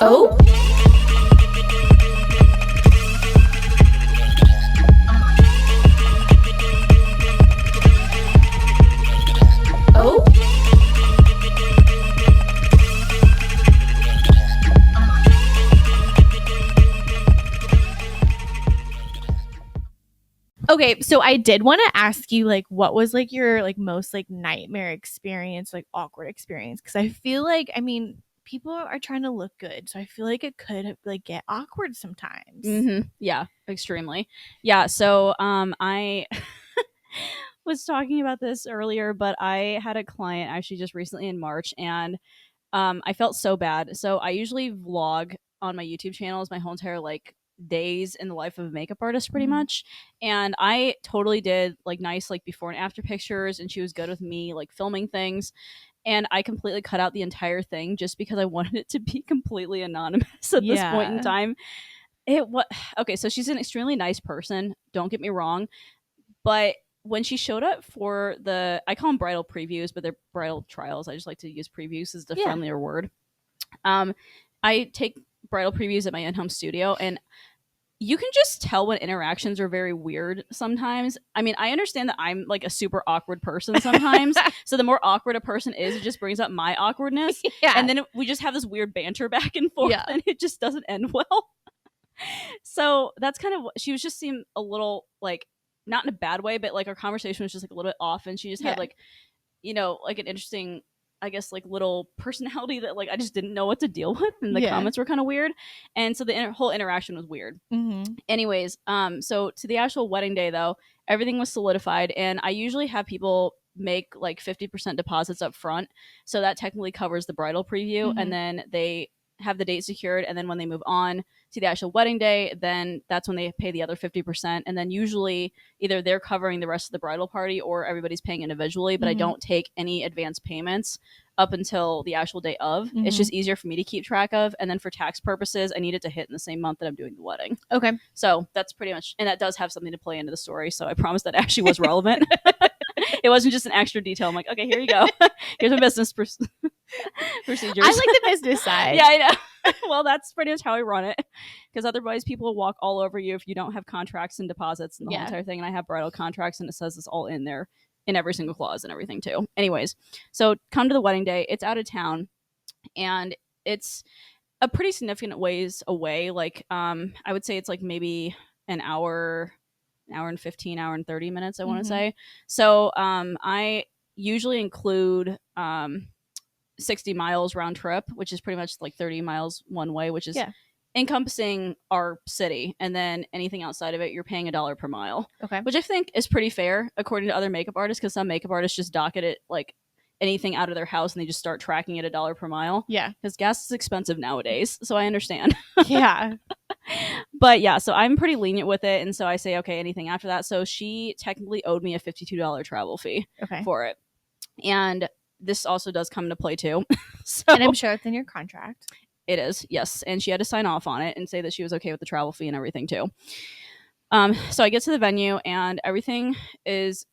Oh. Oh. Okay, so I did want to ask you, like, what was like your like most like nightmare experience, like awkward experience? Because I feel like, I mean, people are trying to look good, so I feel like it could like get awkward sometimes. Yeah, extremely. Yeah, so I was talking about this earlier, but I had a client actually just recently in March, and I felt so bad. So I usually vlog on my YouTube channels my whole entire like days in the life of a makeup artist pretty much, and I totally did like nice like before and after pictures, and she was good with me like filming things, and I completely cut out the entire thing just because I wanted it to be completely anonymous at this point in time. It what Okay, so she's an extremely nice person, don't get me wrong, but when she showed up for I call them bridal previews, but they're bridal trials. I just like to use previews as the friendlier word. I take bridal previews at my in-home studio, and you can just tell when interactions are very weird sometimes. I mean, I understand that I'm like a super awkward person sometimes. So the more awkward a person is, it just brings up my awkwardness. Yeah. And then we just have this weird banter back and forth, and it just doesn't end well. So that's kind of what she was, just seemed a little like, not in a bad way, but like our conversation was just like a little bit off, and she just had like, you know, like an interesting, I guess, like little personality that like I just didn't know what to deal with, and the comments were kind of weird, and so the whole interaction was weird. Anyways, so to the actual wedding day though, everything was solidified, and I usually have people make like 50% deposits up front, so that technically covers the bridal preview, and then they have the date secured, and then when they move on to the actual wedding day, then that's when they pay the other 50%, and then usually either they're covering the rest of the bridal party or everybody's paying individually, but I don't take any advance payments up until the actual day of. It's just easier for me to keep track of, and then for tax purposes I need it to hit in the same month that I'm doing the wedding. Okay, so that's pretty much, and that does have something to play into the story, so I promise that actually was relevant. It wasn't just an extra detail. I'm like, okay, here you go. Here's my business procedures. I like the business side. Yeah, I know. Well, that's pretty much how I run it, because otherwise people will walk all over you if you don't have contracts and deposits and the whole entire thing. And I have bridal contracts, and it says this all in there in every single clause and everything too. Anyways, so come to the wedding day. It's out of town, and it's a pretty significant ways away. Like I would say it's like maybe an hour and 15, hour and 30 minutes, I want to say. So I usually include 60 miles round trip, which is pretty much like 30 miles one way, which is encompassing our city, and then anything outside of it you're paying $1 per mile. Okay, which I think is pretty fair according to other makeup artists, because some makeup artists just docket it like anything out of their house and they just start tracking it $1 per mile. Yeah, because gas is expensive nowadays, so I understand. Yeah. But yeah, so I'm pretty lenient with it, and so I say okay, anything after that. So she technically owed me a $52 travel fee for it, and this also does come into play too. So, and I'm sure it's in your contract. It is, yes, and she had to sign off on it and say that she was okay with the travel fee and everything too. So I get to the venue, and everything is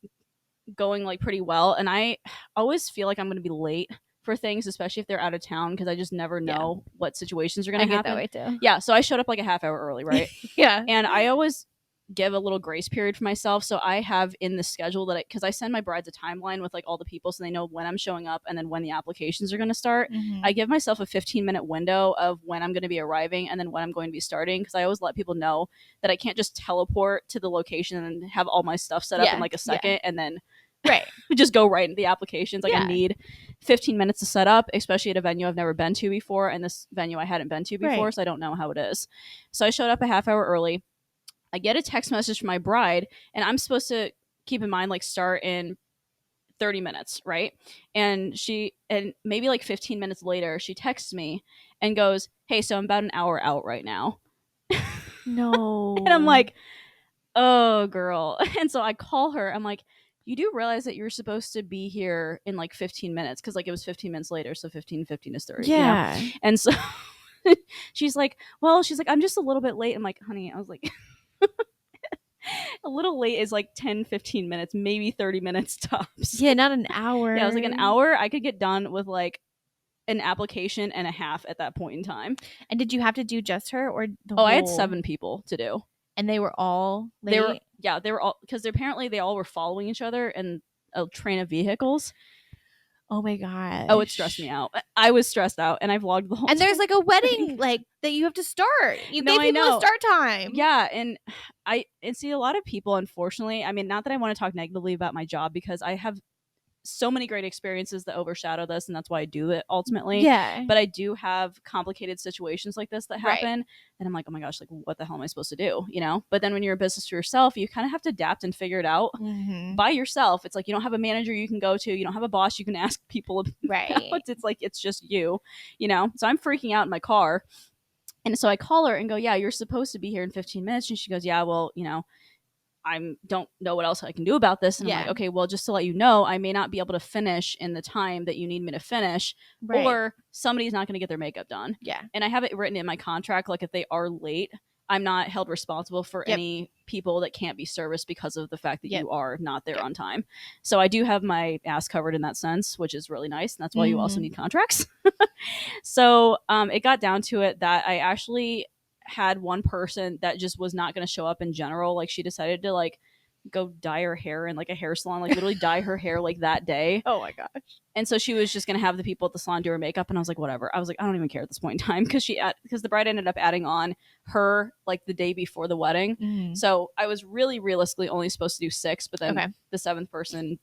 going like pretty well, and I always feel like I'm going to be late for things, especially if they're out of town, because I just never know what situations are going to happen. I get that way too. Yeah, so I showed up like a half hour early, right? And I always give a little grace period for myself, so I have in the schedule that because I send my brides a timeline with like all the people, so they know when I'm showing up and then when the applications are going to start. I give myself a 15-minute window of when I'm going to be arriving and then when I'm going to be starting, because I always let people know that I can't just teleport to the location and have all my stuff set up in like a second and then just go right into the applications. Like I need 15 minutes to set up, especially at a venue I've never been to before, and this venue I hadn't been to before, so I don't know how it is. So I showed up a half hour early. I get a text message from my bride, and I'm supposed to, keep in mind, like start in 30 minutes, right? And maybe like 15 minutes later, she texts me and goes, hey, so I'm about an hour out right now. No. And I'm like, oh, girl. And so I call her. I'm like, you do realize that you're supposed to be here in like 15 minutes? Because like it was 15 minutes later, so 15 is 30. Yeah. You know? And so she's like, I'm just a little bit late. I'm like, honey, I was like... a little late is like 10-15 minutes, maybe 30 minutes tops. Yeah, not an hour. Yeah, it was like an hour. I could get done with like an application and a half at that point in time. And did you have to do just her or the Oh, whole? I had 7 people to do. And they were all late? They were all, because apparently they all were following each other in a train of vehicles. Oh my gosh. Oh, it stressed me out. I was stressed out, and I vlogged the whole and time. there's like a wedding like that you have to start. You gave people a start time. Yeah, and I see a lot of people, unfortunately. I mean, not that I want to talk negatively about my job, because I have so many great experiences that overshadow this, and that's why I do it ultimately. Yeah. But I do have complicated situations like this that happen, and I'm like, oh my gosh, like what the hell am I supposed to do? You know? But then when you're a business for yourself, you kind of have to adapt and figure it out by yourself. It's like you don't have a manager you can go to, you don't have a boss you can ask people about. It's like it's just you know? So I'm freaking out in my car. And so I call her and go, yeah, you're supposed to be here in 15 minutes. And she goes, yeah, well, you know, I don't know what else I can do about this. And I'm like, okay, well, just to let you know, I may not be able to finish in the time that you need me to finish, or somebody's not going to get their makeup done. Yeah. And I have it written in my contract, like if they are late, I'm not held responsible for any people that can't be serviced because of the fact that you are not there on time. So I do have my ass covered in that sense, which is really nice. And that's why you also need contracts. So it got down to it that I actually had one person that just was not going to show up in general. Like she decided to like go dye her hair in like a hair salon, like literally dye her hair like that day. Oh my gosh. And so she was just going to have the people at the salon do her makeup. And I was like, whatever. I was like, I don't even care at this point in time, because the bride ended up adding on her like the day before the wedding. So I was really realistically only supposed to do 6, but then the 7th person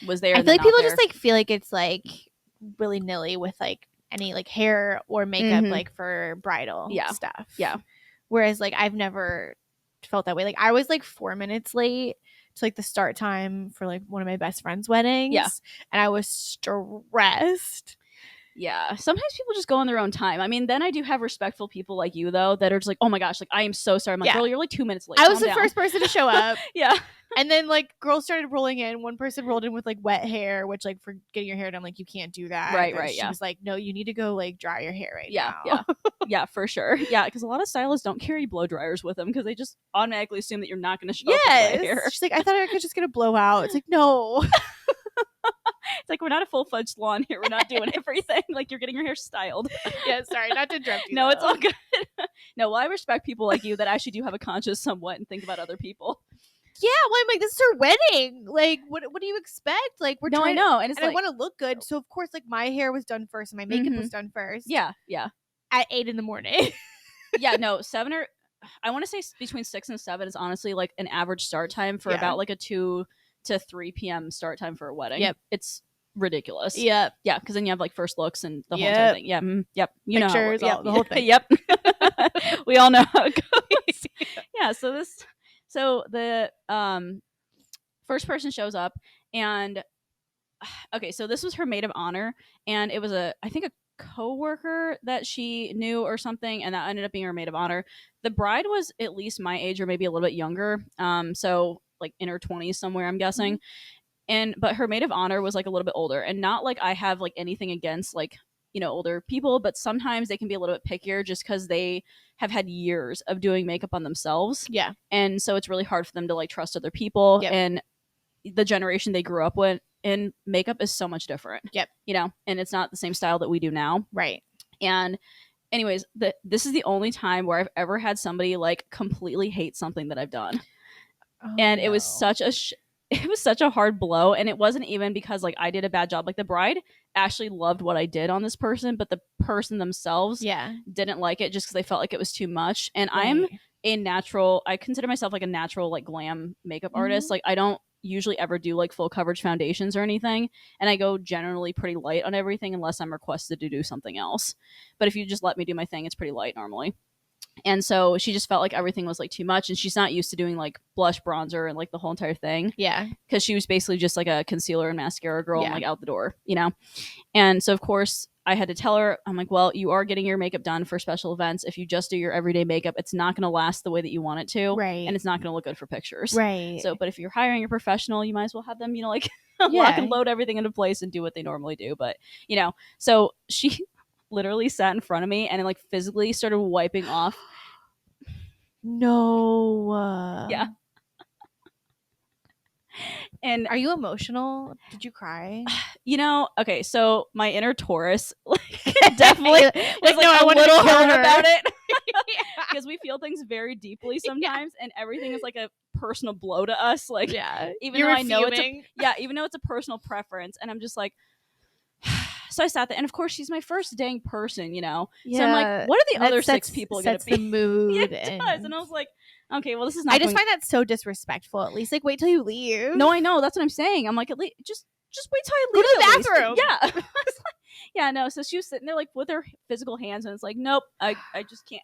was there. I feel like people just like feel like it's like willy nilly with like any like hair or makeup like for bridal stuff. Yeah. Whereas like I've never felt that way. Like I was like 4 minutes late to like the start time for like one of my best friend's weddings. Yeah. And I was stressed. Yeah. Sometimes people just go on their own time. I mean, then I do have respectful people like you, though, that are just like, oh my gosh, like I am so sorry. I'm like, girl, you're like 2 minutes late. I was the first person to show up. Yeah. And then like girls started rolling in. One person rolled in with like wet hair, which like for getting your hair done, like you can't do that. Right. She was like, no, you need to go like dry your hair now. Yeah. Yeah, for sure. Yeah, because a lot of stylists don't carry blow dryers with them because they just automatically assume that you're not going to show up with wet hair. She's like, I thought I could just get a blowout. It's like, no. It's like, we're not a full-fledged salon here. We're not doing everything. Like, you're getting your hair styled. Yeah, sorry, not to interrupt you. No, it's all good. No, well, I respect people like you that actually do have a conscience somewhat and think about other people. Yeah, well, I'm like, this is her wedding. Like, what do you expect? Like, we're I know, and I want to look good. So of course, like, my hair was done first, and my makeup was done first. Yeah. At 8 a.m. Yeah, no, 7 or I want to say between 6 and 7 is honestly like an average start time for about like a 2 to 3 p.m. start time for a wedding. Yep, it's ridiculous. Yep. Yeah, because then you have like first looks and the whole entire thing. Yeah. Yep. You pictures, know the whole thing. Yep. We all know how it goes. Yeah. So the first person shows up, and okay, so this was her maid of honor, and it was I think a coworker that she knew or something, and that ended up being her maid of honor. The bride was at least my age or maybe a little bit younger. So like in her 20s somewhere, I'm guessing. But her maid of honor was like a little bit older, and not like I have like anything against like, you know, older people, but sometimes they can be a little bit pickier just because they have had years of doing makeup on themselves. Yeah. And so it's really hard for them to like trust other people. Yep. And the generation they grew up with in makeup is so much different. Yep. You know, and it's not the same style that we do now. Right. And anyways, this is the only time where I've ever had somebody like completely hate something that I've done. And it was such a hard blow. And it wasn't even because like I did a bad job. Like the bride actually loved what I did on this person, but the person themselves didn't like it just because they felt like it was too much. And I'm I consider myself like a natural like glam makeup artist. Like I don't usually ever do like full coverage foundations or anything, and I go generally pretty light on everything unless I'm requested to do something else. But if you just let me do my thing, it's pretty light normally. And so she just felt like everything was like too much, and she's not used to doing like blush, bronzer, and like the whole entire thing. Yeah. Because she was basically just like a concealer and mascara girl and like out the door, you know? And so of course I had to tell her, I'm like, well, you are getting your makeup done for special events. If you just do your everyday makeup, it's not going to last the way that you want it to. Right. And it's not going to look good for pictures. Right. So, but if you're hiring a professional, you might as well have them, you know, like lock and load everything into place and do what they normally do. But, you know, so she literally sat in front of me and like physically started wiping off. No. Yeah. And Are you emotional? Did you cry? okay, so my inner Taurus definitely was No, I a wanted to little kill hurt her. about it Yeah. because we feel things very deeply sometimes, and everything is like a personal blow to us. Like, Yeah. even You though were I know fuming. even though it's a personal preference, and I'm just like, so I sat there, and of course, she's my first dang person, So I'm like, Yeah. what are the And that other six people going to sets the be? Yeah, mood, it does. And and I was like, okay, well, this is I not just going. find that so disrespectful. At least like wait till you leave. No, I know. That's what I'm saying. I'm like, at least just wait till I Go leave. to the At least. bathroom. Yeah. Yeah, no. So she was sitting there like with her physical hands, and it's like, nope, I just can't.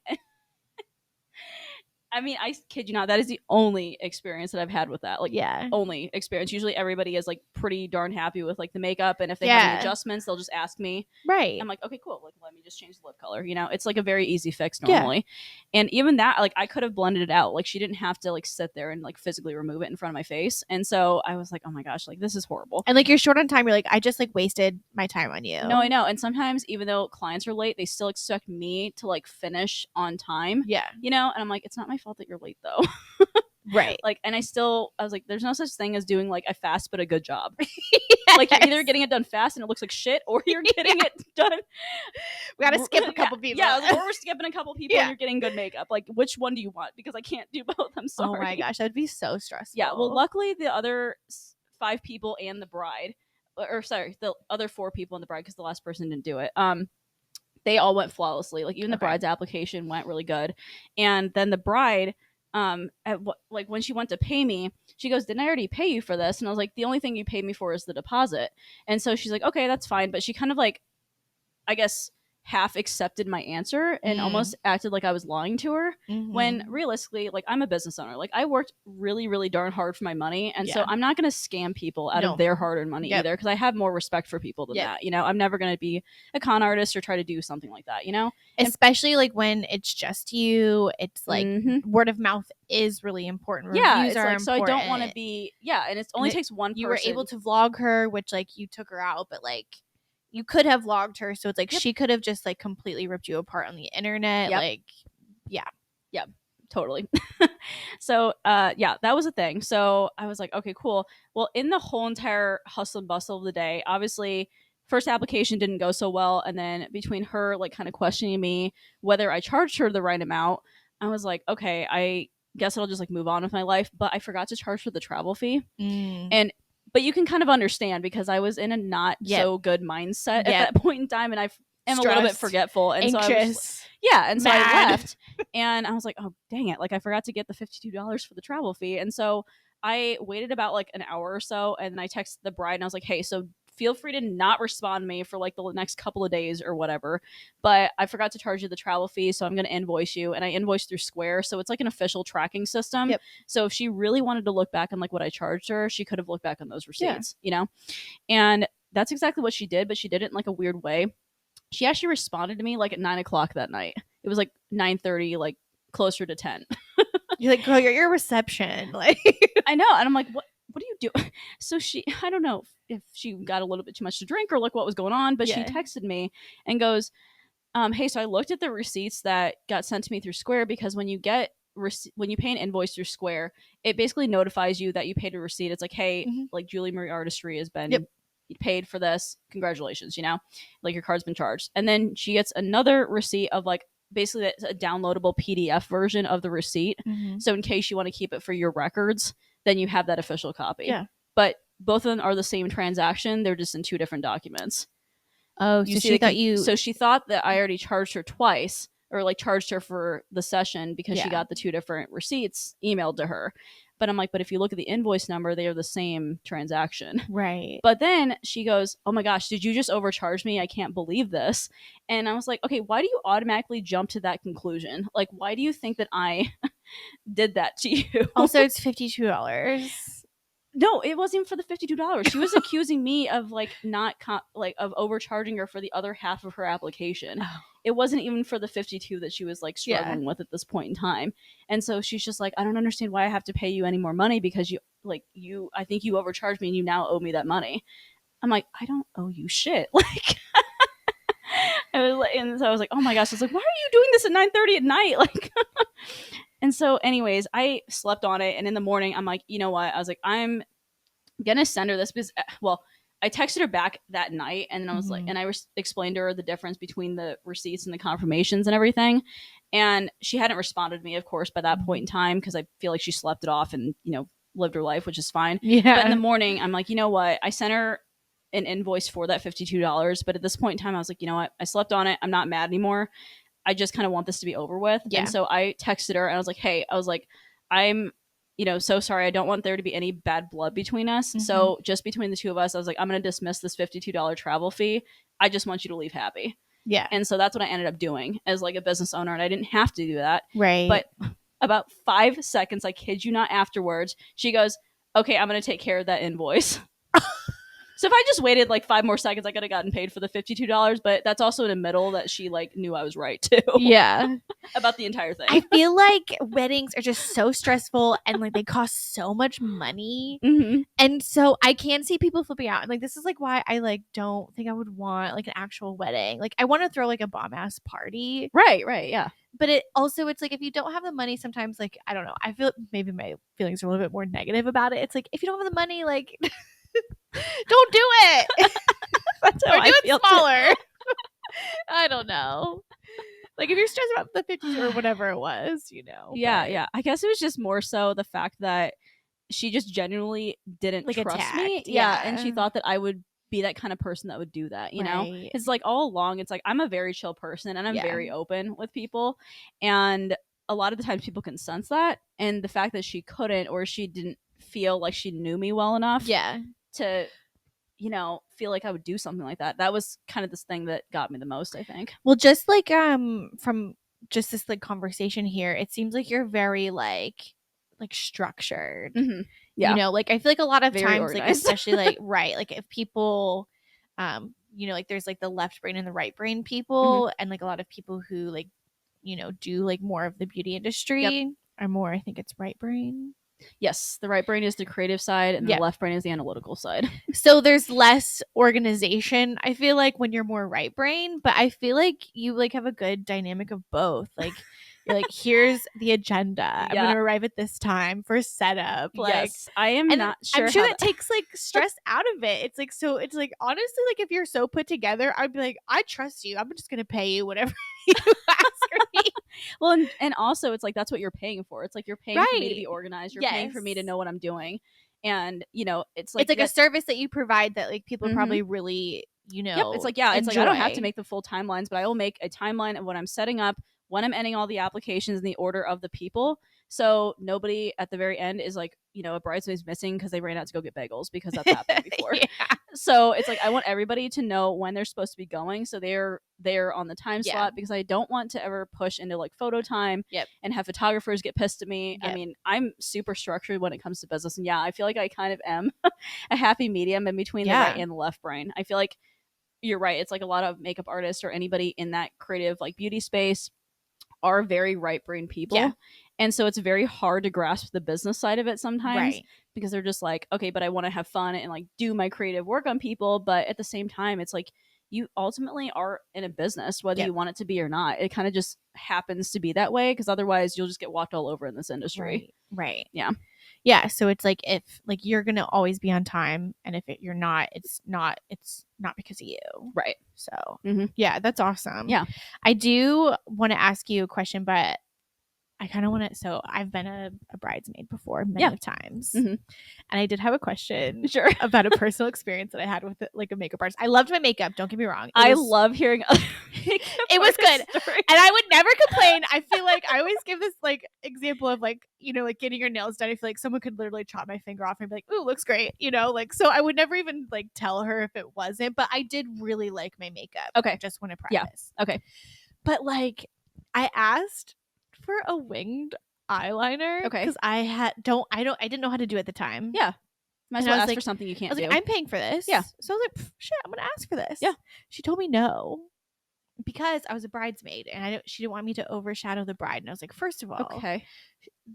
I mean, I kid you not. That is the only experience that I've had with that. Like, Yeah. only experience. Usually, everybody is like pretty darn happy with like the makeup, and if they have any Yeah. adjustments, they'll just ask me. Right. I'm like, okay, cool. Like, let me just change the lip color. It's like a very easy fix Yeah. normally. And even that, like, I could have blended it out. Like, she didn't have to like sit there and like physically remove it in front of my face. And so I was like, oh my gosh, like this is horrible. And like you're short on time. You're like, I just like wasted my time on you. No, I know. And sometimes even though clients are late, they still expect me to like finish on time. Yeah. And I'm like, it's not my fault that you're late though. Right. Like, and I was like, there's no such thing as doing like a fast but a good job. Like, you're either getting it done fast and it looks like shit, or you're getting it done. We gotta skip a couple people. Yeah, or we're skipping a couple people, Yeah. and you're getting good makeup. Like, which one do you want? Because I can't do both. I'm sorry. Oh my gosh, that'd be so stressful. Yeah. Well, luckily the other 5 people and the bride, or sorry, the other 4 people and the bride, because the last person didn't do it. They all went flawlessly. Like, even the bride's application went really good, and then the bride. Like when she went to pay me, she goes, "Didn't I already pay you for this?" And I was like, "The only thing you paid me for is the deposit." And so she's like, "Okay, that's fine." But she kind of like, I guess, half accepted my answer and almost acted like I was lying to her, when realistically, like, I'm a business owner. Like, I worked really, really darn hard for my money, and so I'm not going to scam people out of their hard-earned money either, because I have more respect for people than that. I'm never going to be a con artist or try to do something like that. Especially like when it's just you. It's like word of mouth is really important. Yeah, Reviews it's are like, important. so I don't want to be. Yeah, and it only takes one person. You were able to vlog her, which like you took her out, but like you could have vlogged her, so it's like she could have just like completely ripped you apart on the internet. Like, yeah, totally. So yeah, that was a thing. So I was like, okay, cool. Well, in the whole entire hustle and bustle of the day, obviously first application didn't go so well, and then between her like kind of questioning me whether I charged her the right amount, I was like, okay, I guess I'll just like move on with my life. But I forgot to charge her the travel fee. But you can kind of understand, because I was in a not so good mindset at that point in time, and I am a little bit forgetful, and anxious. so I was so I left, and I was like, oh dang it, like I forgot to get the $52 for the travel fee. And so I waited about like an hour or so, and then I texted the bride and I was like, hey, so feel free to not respond to me for like the next couple of days or whatever, but I forgot to charge you the travel fee, so I'm going to invoice you. And I invoiced through Square, so it's like an official tracking system. So if she really wanted to look back on like what I charged her, she could have looked back on those receipts, and that's exactly what she did, but she did it in like a weird way. She actually responded to me like at 9:00 that night. It was like 9:30, like closer to 10. You're like, girl, you're your reception. Like, I know. And I'm like, what do you do? So I don't know if she got a little bit too much to drink or like what was going on, but she texted me and goes, hey, so I looked at the receipts that got sent to me through Square, because when you pay an invoice through Square, it basically notifies you that you paid a receipt. It's like, hey, like Julie Marie Artistry has been paid for this. Congratulations, like your card's been charged. And then she gets another receipt of like basically a downloadable PDF version of the receipt. So in case you want to keep it for your records, then you have that official copy. But both of them are the same transaction. They're just in 2 different documents. Oh, so she thought that I already charged her twice, or like charged her for the session, because she got the 2 different receipts emailed to her. But I'm like, but if you look at the invoice number, they are the same transaction. Right. But then she goes, oh my gosh, did you just overcharge me? I can't believe this. And I was like, okay, why do you automatically jump to that conclusion? Like, why do you think that I did that to you? Also, it's $52. No, it wasn't even for the $52. She was accusing me of like of overcharging her for the other half of her application. Oh. It wasn't even for the 52 that she was like struggling with at this point in time. And so she's just like, I don't understand why I have to pay you any more money, because I think you overcharged me and you now owe me that money. I'm like, I don't owe you shit. Like, and so I was like, oh my gosh. I was like, why are you doing this at 9:30 at night? Like, and so anyways, I slept on it. And in the morning, I'm like, you know what? I was like, I'm gonna send her this because, well, I texted her back that night, and then I was like, Mhm. and I explained to her the difference between the receipts and the confirmations and everything. And she hadn't responded to me, of course, by that point in time, because I feel like she slept it off and, lived her life, which is fine. But in the Yeah. morning, I'm like, you know what? I sent her an invoice for that $52. But at this point in time, I was like, you know what? I slept on it. I'm not mad anymore. I just kind of want this to be over with. And Yeah. so I texted her and I was like, hey, I was like, I'm, so sorry. I don't want there to be any bad blood between us. Mhm. So just between the two of us, I was like, I'm going to dismiss this $52 travel fee. I just want you to leave happy. Yeah. And so that's what I ended up doing as like a business owner. And I didn't have to do that. Right. But about 5 seconds, I kid you not, afterwards, she goes, okay, I'm going to take care of that invoice. So if I just waited like 5 more seconds, I could have gotten paid for the $52. But that's also in the middle that she like knew I was right too. Yeah. About the entire thing. I feel like weddings are just so stressful and like they cost so much money. Mm-hmm. And so I can see people flipping out. And like this is like why I like don't think I would want like an actual wedding. Like I want to throw like a bomb ass party. Right, yeah. But it's like if you don't have the money, sometimes like I don't know. I feel maybe my feelings are a little bit more negative about it. It's like if you don't have the money, like don't do it. That's how or I do feel it smaller. I don't know. Like if you're stressed about the 50s or whatever it was, Yeah, but yeah. I guess it was just more so the fact that she just genuinely didn't like trust me. attacked. Yeah, and she thought that I would be that kind of person that would do that, Right. It's like all along, it's like I'm a very chill person and I'm Yeah. very open with people. And a lot of the times people can sense that. And the fact that she couldn't, or she didn't feel like she knew me well enough Yeah. to, feel like I would do something like that. That was kind of this thing that got me the most, I think. Well, just like from just this like conversation here, it seems like you're very like structured. Mm-hmm. Yeah. Like I feel like a lot of Very times organized. like especially like right, like if people like there's like the left brain and the right brain people and like a lot of people who like do like more of the beauty industry are more I think it's right brain. Yes, the right brain is the creative side and the left brain is the analytical side. So there's less organization, I feel like, when you're more right brain, but I feel like you like have a good dynamic of both. Like you're like, here's the agenda. I'm gonna arrive at this time for setup. Like yes, I am not sure. I'm sure that takes like stress out of it. It's like so it's like honestly, like if you're so put together, I'd be like, I trust you. I'm just gonna pay you whatever you ask me. Well, and also it's like that's what you're paying for. It's like you're paying for me to be organized. You're paying for me to know what I'm doing. And it's like a service that you provide that like people probably really it's like it's like I don't have to make the full timelines, but I will make a timeline of what I'm setting up, when I'm ending all the applications in the order of the people. So nobody at the very end is like, a bridesmaid's missing because they ran out to go get bagels, because that's happened before. So it's like I want everybody to know when they're supposed to be going, so they're on the time slot, because I don't want to ever push into like photo time and have photographers get pissed at me. I mean, I'm super structured when it comes to business, and I feel like I kind of am a happy medium in between the right and the left brain. I feel like you're right. It's like a lot of makeup artists or anybody in that creative like beauty space are very right brain people. And so it's very hard to grasp the business side of it sometimes, because they're just like, okay, but I want to have fun and like do my creative work on people. But at the same time, it's like you ultimately are in a business, whether you want it to be or not. It kind of just happens to be that way, because otherwise you'll just get walked all over in this industry. Right. Yeah. Yeah. So it's like if like you're gonna always be on time, and if you're not, it's not because of you. Right. So yeah, that's awesome. Yeah. I do want to ask you a question, but I kind of want to. So I've been a bridesmaid before many times, and I did have a question about a personal experience that I had with like a makeup artist. I loved my makeup. Don't get me wrong. I love hearing. It was good, stories. And I would never complain. I feel like I always give this like example of like like getting your nails done. I feel like someone could literally chop my finger off and be like, "Ooh, looks great," like. So I would never even like tell her if it wasn't. But I did really like my makeup. Okay, I just want to preface. Yeah. Okay, but like I asked for a winged eyeliner. Okay. Because I didn't know how to do it at the time. Yeah. Might as well ask for something you can't do. I was like, I'm paying for this. Yeah. So I was like, shit, I'm gonna ask for this. Yeah. She told me no, because I was a bridesmaid and she didn't want me to overshadow the bride. And I was like, first of all, okay,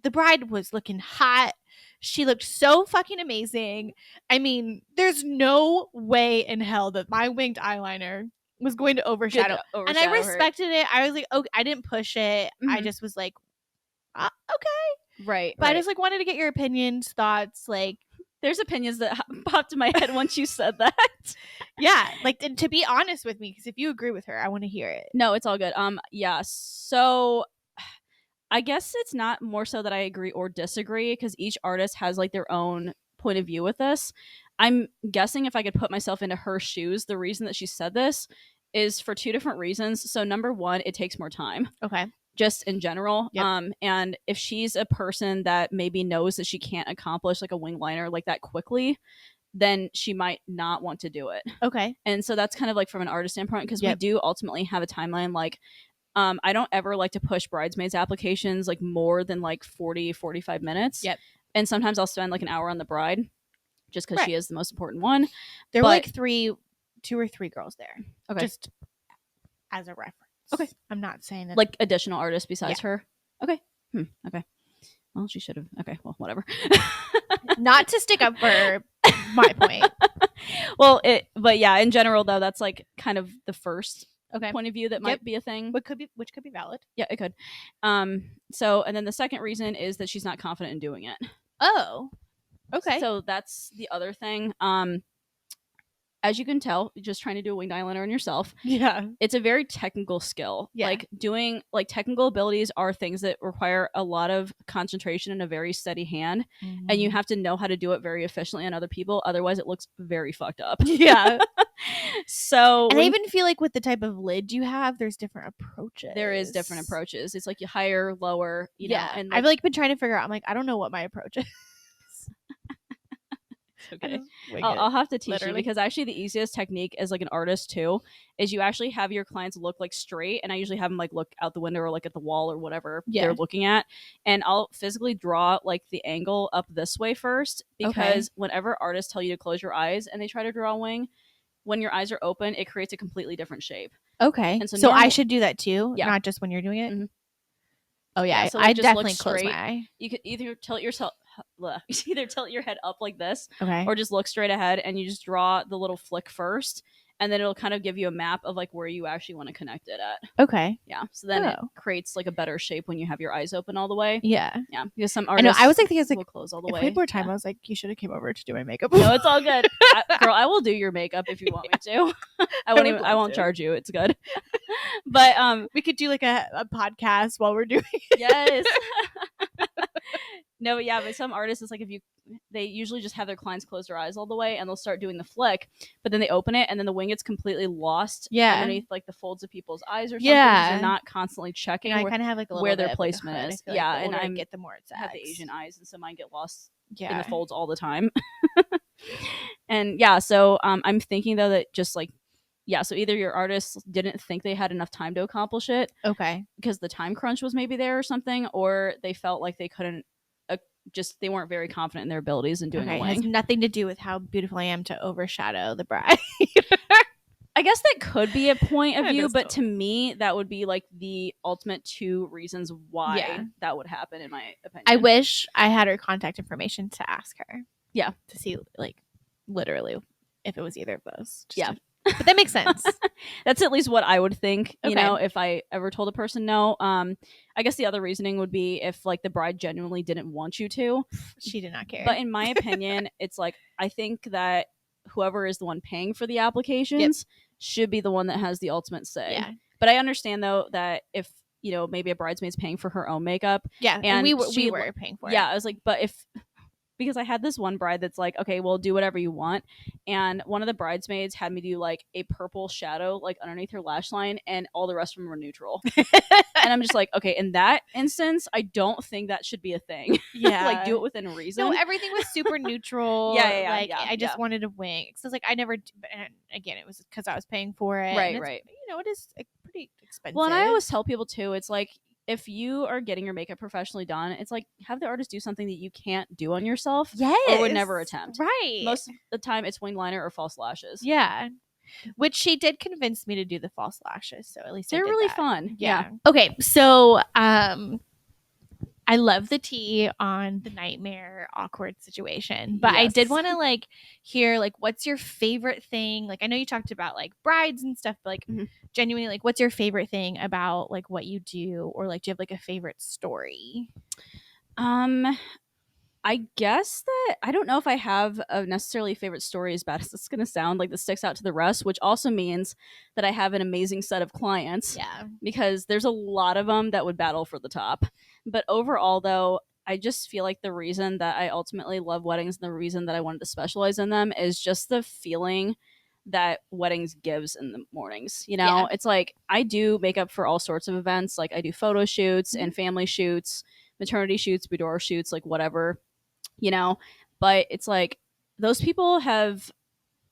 the bride was looking hot. She looked so fucking amazing. I mean, there's no way in hell that my winged eyeliner was going to overshadow. And I respected it. I was like, okay, I didn't push it. I just was like, okay. Right. But I just like wanted to get your opinions, thoughts, like, There's opinions that popped in my head once you said that. Yeah, like, and to be honest with me, because if you agree with her, I want to hear it. No, it's all good. Yeah. So I guess it's not more so that I agree or disagree because each artist has like their own point of view with this. I'm guessing if I could put myself into her shoes, the reason that she said this is for two different reasons. So number one, it takes more time. Okay. Just in general. Yep. And if she's a person that maybe knows that she can't accomplish like a wing liner like that quickly, then she might not want to do it. Okay. And so that's kind of like from an artist standpoint because we Yep. do ultimately have a timeline. Like, I don't ever like to push bridesmaids applications like more than like 40-45 minutes. Yep. And sometimes I'll spend like an hour on the bride just because she Right. is the most important one. There were like two or three girls there. Okay. Just as a reference. Okay. I'm not saying that. Like additional artists besides her. Okay. Okay. Well, she should have. Okay. Well, whatever. Not to stick up for my point. Well, but yeah, in general though, that's like kind of the first Okay. point of view that might be a thing. Which could be valid. Yeah, it could. So, and then the second reason is that she's not confident in doing it. Oh. Okay. So that's the other thing. As you can tell, just trying to do a winged eyeliner on yourself. Yeah. It's a very technical skill. Yeah. Like doing like technical abilities are things that require a lot of concentration and a very steady hand. Mm-hmm. And you have to know how to do it very efficiently on other people. Otherwise it looks very fucked up. Yeah. So and I even feel like with the type of lid you have, there's different approaches. There is different approaches. It's like you higher, lower, you know. And I've like been trying to figure out. I'm like, I don't know what my approach is. Okay. I'll have to teach you because actually the easiest technique as like an artist too is you actually have your clients look like straight, and I usually have them like look out the window or like at the wall or whatever they're looking at, and I'll physically draw like the angle up this way first because whenever artists tell you to close your eyes and they try to draw a wing, when your eyes are open, it creates a completely different shape. Okay. And so I should do that too, not just when you're doing it. Mm-hmm. Oh yeah, so like I definitely close my eye. You could either tilt your head up like this, okay, or just look straight ahead and you just draw the little flick first, and then it'll kind of give you a map of like where you actually want to connect it at. Okay. Yeah. So then it creates like a better shape when you have your eyes open all the way. Yeah. Yeah. Because some artists, I know, I was like, will close all the way. If we had more time, I was like, you should have came over to do my makeup. No, it's all good, girl. I will do your makeup if you want me to. I won't charge you. It's good. But we could do like a podcast while we're doing it. Yes. No, yeah, but some artists, it's like they usually just have their clients close their eyes all the way and they'll start doing the flick, but then they open it and then the wing gets completely lost underneath like the folds of people's eyes or something. Yeah. They're not constantly checking I kind of have like a little where their placement is. Yeah, and I get the more it's have the Asian eyes, and so mine get lost in the folds all the time. And yeah, so I'm thinking though that just like so either your artists didn't think they had enough time to accomplish it, okay, because the time crunch was maybe there or something, or they felt like they couldn't. They weren't very confident in their abilities in doing a wing. It has nothing to do with how beautiful I am to overshadow the bride. I guess that could be a point of view, but to me, that would be like the ultimate two reasons why that would happen, in my opinion. I wish I had her contact information to ask her. Yeah. To see, like, literally if it was either of those. Yeah. But that makes sense. That's at least what I would think, you know, if I ever told a person no. I guess the other reasoning would be if like the bride genuinely didn't want you to. She did not care. But in my opinion, it's like, I think that whoever is the one paying for the applications should be the one that has the ultimate say. Yeah. But I understand though that if, you know, maybe a bridesmaid's paying for her own makeup. Yeah. And we were paying for it. Yeah. I was like, but because I had this one bride that's like, okay, well, do whatever you want. And one of the bridesmaids had me do like a purple shadow like underneath her lash line, and all the rest of them were neutral. And I'm just like, okay, in that instance, I don't think that should be a thing. Yeah. Like, do it within reason. No, everything was super neutral. I just wanted a wing. So it's like, I never, and again, it was because I was paying for it. Right. You know, it is pretty expensive. Well, and I always tell people too, it's like, if you are getting your makeup professionally done, it's like, have the artist do something that you can't do on yourself. Yes. Or would never attempt. Right. Most of the time it's wing liner or false lashes. Yeah. Which she did convince me to do the false lashes. So at least they're really fun. Yeah. Okay. So I love the tea on the nightmare awkward situation, but I did want to like hear like, what's your favorite thing? Like, I know you talked about like brides and stuff, but like genuinely, like, what's your favorite thing about like what you do, or like, do you have like a favorite story? I guess that I don't know if I have a necessarily favorite story, as bad as it's going to sound, like that sticks out to the rest, which also means that I have an amazing set of clients Yeah. because there's a lot of them that would battle for the top. But overall, though, I just feel like the reason that I ultimately love weddings and the reason that I wanted to specialize in them is just the feeling that weddings gives in the mornings. You Yeah. know, it's like I do makeup for all sorts of events. Like I do photo shoots Mhm. and family shoots, maternity shoots, boudoir shoots, like whatever, you know. But it's like those people have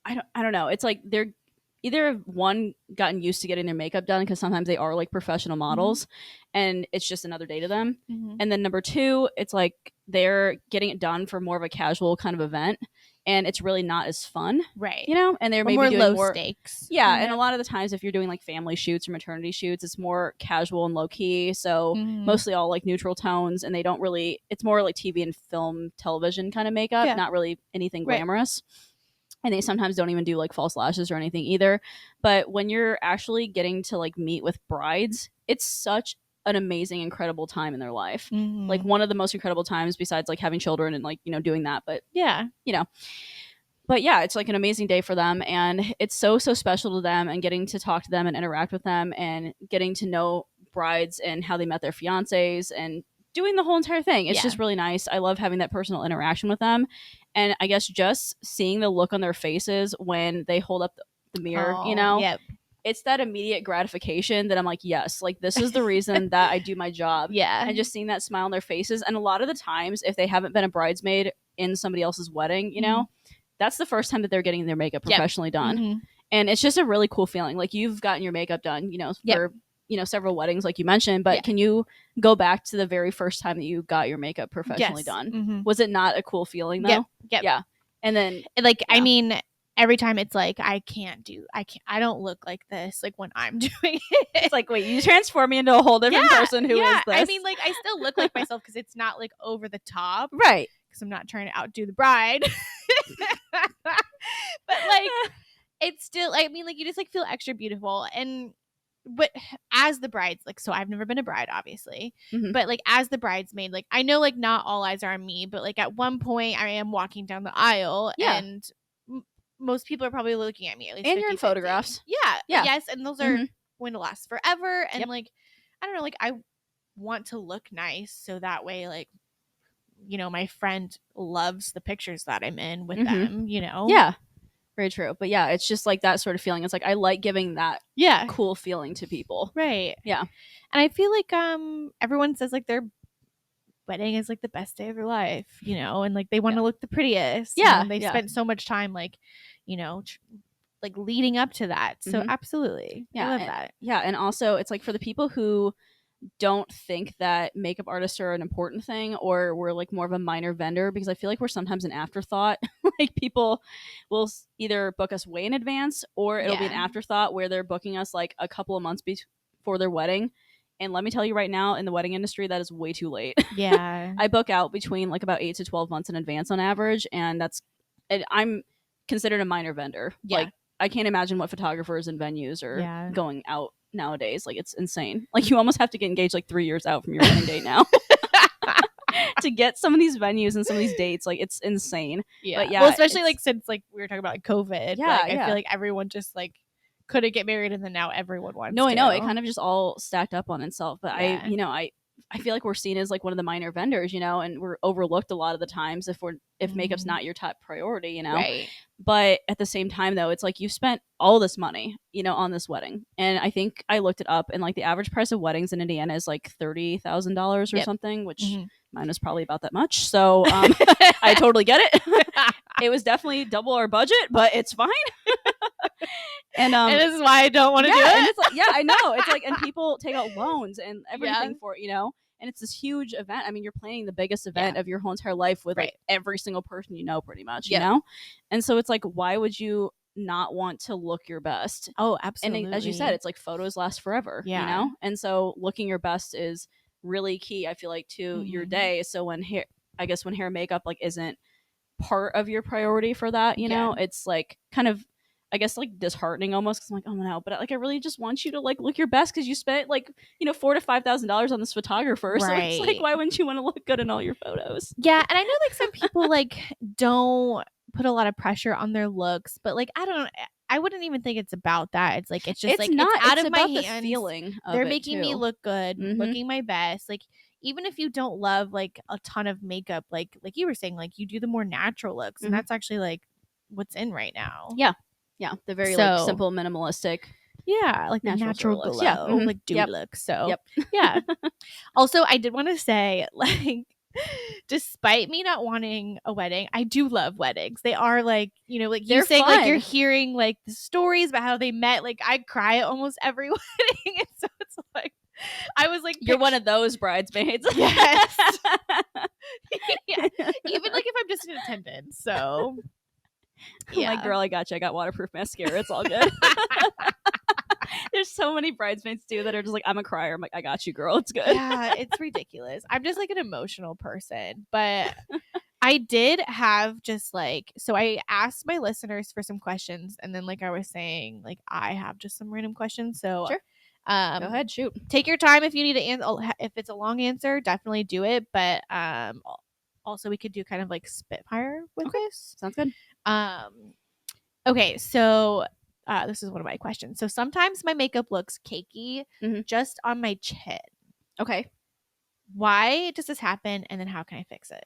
I don't know. It's like they're either one gotten used to getting their makeup done because sometimes they are like professional Mhm. models and it's just another day to them. Mhm. And then number two, it's like they're getting it done for more of a casual kind of event and it's really not as fun, Right. you know? And they're Or maybe more doing low more. stakes, Yeah, kind and a of. lot of the times if you're doing like family shoots or maternity shoots, it's more casual and low key. So Mhm. mostly all like neutral tones and they don't really it's more like TV and film television kind of makeup, Yeah. not really anything Right. glamorous. And they sometimes don't even do like false lashes or anything either. But when you're actually getting to like meet with brides, it's such an amazing, incredible time in their life. Like Mhm. one of the most incredible times besides like having children and like, you know, doing that. Yeah. You know, but yeah, it's like an amazing day for them and it's so special to them and getting to talk to them and interact with them and getting to know brides and how they met their fiancés and doing the whole entire thing. It's Yeah. just really nice. I love having that personal interaction with them. And I guess just seeing the look on their faces when they hold up the mirror, you Oh, know, yep. it's that immediate gratification that I'm like, yes, like this is the reason that I do my job. Yeah. And just seeing that smile on their faces. And a lot of the times, if they haven't been a bridesmaid in somebody else's wedding, you know, Mhm. that's the first time that they're getting their makeup Yep. professionally done. Mhm. And it's just a really cool feeling. Like you've gotten your makeup done, you know, Yep. for, you know, several weddings, like you mentioned, but Yeah. can you go back to the very first time that you got your makeup professionally Yes. done? Mhm. Was it not a cool feeling Yep. though? Yep. Yeah. And then, Like, I yeah. mean, every time it's like I don't look like this like when I'm doing it. It's like, wait, you transform me into a whole different Yeah, person. Who yeah. is this? I mean, like I still look like myself because it's not like over the top Right. because I'm not trying to outdo the bride. But like it's still I mean, like you just like feel extra beautiful and but as the brides, like so I've never been a bride, obviously. Mhm. But like as the bridesmaid, like I know like not all eyes are on me, but like at one point I am walking down the aisle Yeah. and m- most people are probably looking at me at least And you're 50 in 50. photographs. Yeah, Yeah. yes, and those are Hmm. going to last forever and Yep. like I don't know, like I want to look nice so that way like my friend loves the pictures that I'm in with Hmm. them. Yeah. Very true. But yeah, it's just like that sort of feeling. It's like I like giving that Yeah, cool feeling to people. right. Yeah. And I feel like everyone says like their wedding is like the best day of their life, and like they want Yeah. to look the prettiest, Yeah. and they've Yeah. spent so much time like leading up to that. So Hmm. absolutely. I Yeah. love And, that. yeah. And also, it's like for the people who don't think that makeup artists are an important thing or we're like more of a minor vendor because I feel like we're sometimes an afterthought. Like people will either book us way in advance or it'll be an Yeah. afterthought where they're booking us like a couple of months before their wedding. And let me tell you right now, in the wedding industry, that is way too late. Yeah. I book out between like about 8 to 12 months in advance on average. And I'm considered a minor vendor. Yeah. Like, I can't imagine what photographers and venues are Yeah. going out nowadays. Like, it's insane. Like, you almost have to get engaged like 3 years out from your wedding date now to get some of these venues and some of these dates. Like, it's insane. Yeah. But yeah, Well, especially it's like since like we were talking about like COVID. yeah, Like I yeah. feel like everyone just like couldn't get married and then now everyone wants No, to. I know it kind of just all stacked up on itself. But Yeah. I feel like we're seen as like one of the minor vendors, and we're overlooked a lot of the times if makeup's Mhm. not your top priority. Right. But at the same time, though, it's like you spent all this money, on this wedding, and I think I looked it up, and like the average price of weddings in Indiana is like $30,000 or Yep. something, which Mhm. mine was probably about that much. So I totally get it. It was definitely double our budget, but it's fine. And And this is why I don't want to do and it. it's like, yeah, I know. It's like, and people take out loans and everything Yeah. for it. And it's this huge event. I mean, you're planning the biggest event Yeah. of your whole entire life with Right. like every single person pretty much, Yep. And so it's like, why would you not want to look your best? Oh, And absolutely. as you said, it's like photos last forever, Yeah. And so looking your best is really key, I feel like, to your Mhm. day. So when hair and makeup like isn't part of your priority for that, Yeah. it's like kind of I guess like disheartening almost because I'm like, oh no, but like I really just want you to like look your best because you spent like $4,000 to $5,000 on this photographer. So it's like, Right. why wouldn't you want to look good in all your photos? Yeah, and I know like some people like don't put a lot of pressure on their looks, but like I wouldn't even think it's about that. It's like it's just It's like it's not. out It's of my about the hands. feeling of They're it making me too. look good, Mm-hmm. looking my best. Like even if you don't love like a ton of makeup, like you were saying, like you do the more natural looks, and Mm-hmm. that's actually like what's in right now. Yeah, yeah. The very like So simple, minimalistic, yeah, like the natural sort natural of looks. Yeah. glow, Mm-hmm. like dude Yep. looks. So Yep. yeah. Also, I did want to say, like, despite me not wanting a wedding, I do love weddings. They are like, like you They're saying, like you're fun. hearing like the stories about how they met. Like I cry at almost every wedding, and so it's like I was like, You're one of those bridesmaids. yes, yeah. Even like if I'm just in attendance. So I'm like, yeah. girl, I got you. I got waterproof mascara. It's all good. There's so many bridesmaids too that are just like, I'm a crier. I'm like, I got you, girl. It's good. Yeah, it's ridiculous. I'm just like an emotional person, but I did have just like, so I asked my listeners for some questions, and then like I was saying, like I have just some random questions. So Sure. Go ahead, shoot. take your time if you need to answer. If it's a long answer, definitely do it. But also we could do kind of like spitfire with this. Sounds good. Okay, so this is one of my questions. So sometimes my makeup looks cakey just on my chin. Okay. Why does this happen, and then how can I fix it?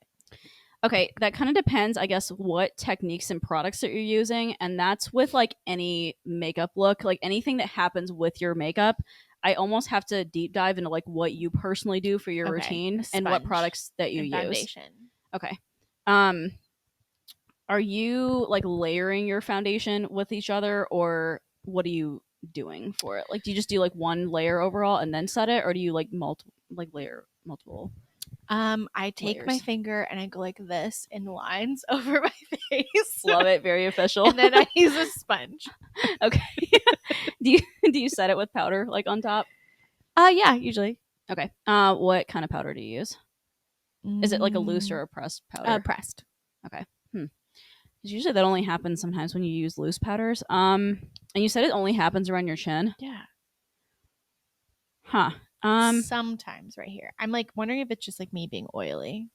Okay, that kind of depends, I guess, what techniques and products that you're using. And that's with like any makeup look, like anything that happens with your makeup. I almost have to deep dive into like what you personally do for your routine and what products that you use. Foundation. Okay. Are you like layering your foundation with each other, or what are you doing for it? Like, do you just do like one layer overall and then set it, or do you like layer multiple? I take my finger and I go like this in lines over my face. Love it. Very official. And then I use a sponge. Okay. do you set it with powder like on top? Yeah, usually. Okay. What kind of powder do you use? Is it like a loose or a pressed powder? Pressed. Okay. Because usually that only happens sometimes when you use loose powders. And you said it only happens around your chin? Yeah. Huh. Sometimes right here. I'm like wondering if it's just like me being oily.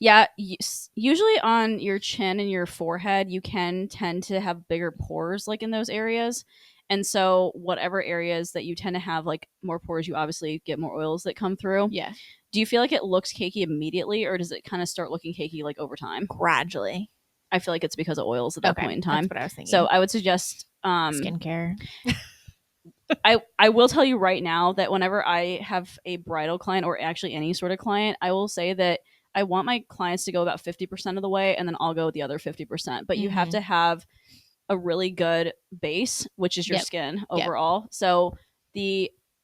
Yeah, usually on your chin and your forehead, you can tend to have bigger pores like in those areas. And so whatever areas that you tend to have like more pores, you obviously get more oils that come through. Yeah. Do you feel like it looks cakey immediately, or does it kind of start looking cakey like over time? Gradually. I feel like it's because of oils at that point in time. That's what I was thinking. So I would suggest skincare. I will tell you right now that whenever I have a bridal client, or actually any sort of client, I will say that I want my clients to go about 50% of the way, and then I'll go the other 50%. But you have to have a really good base, which is your skin overall. So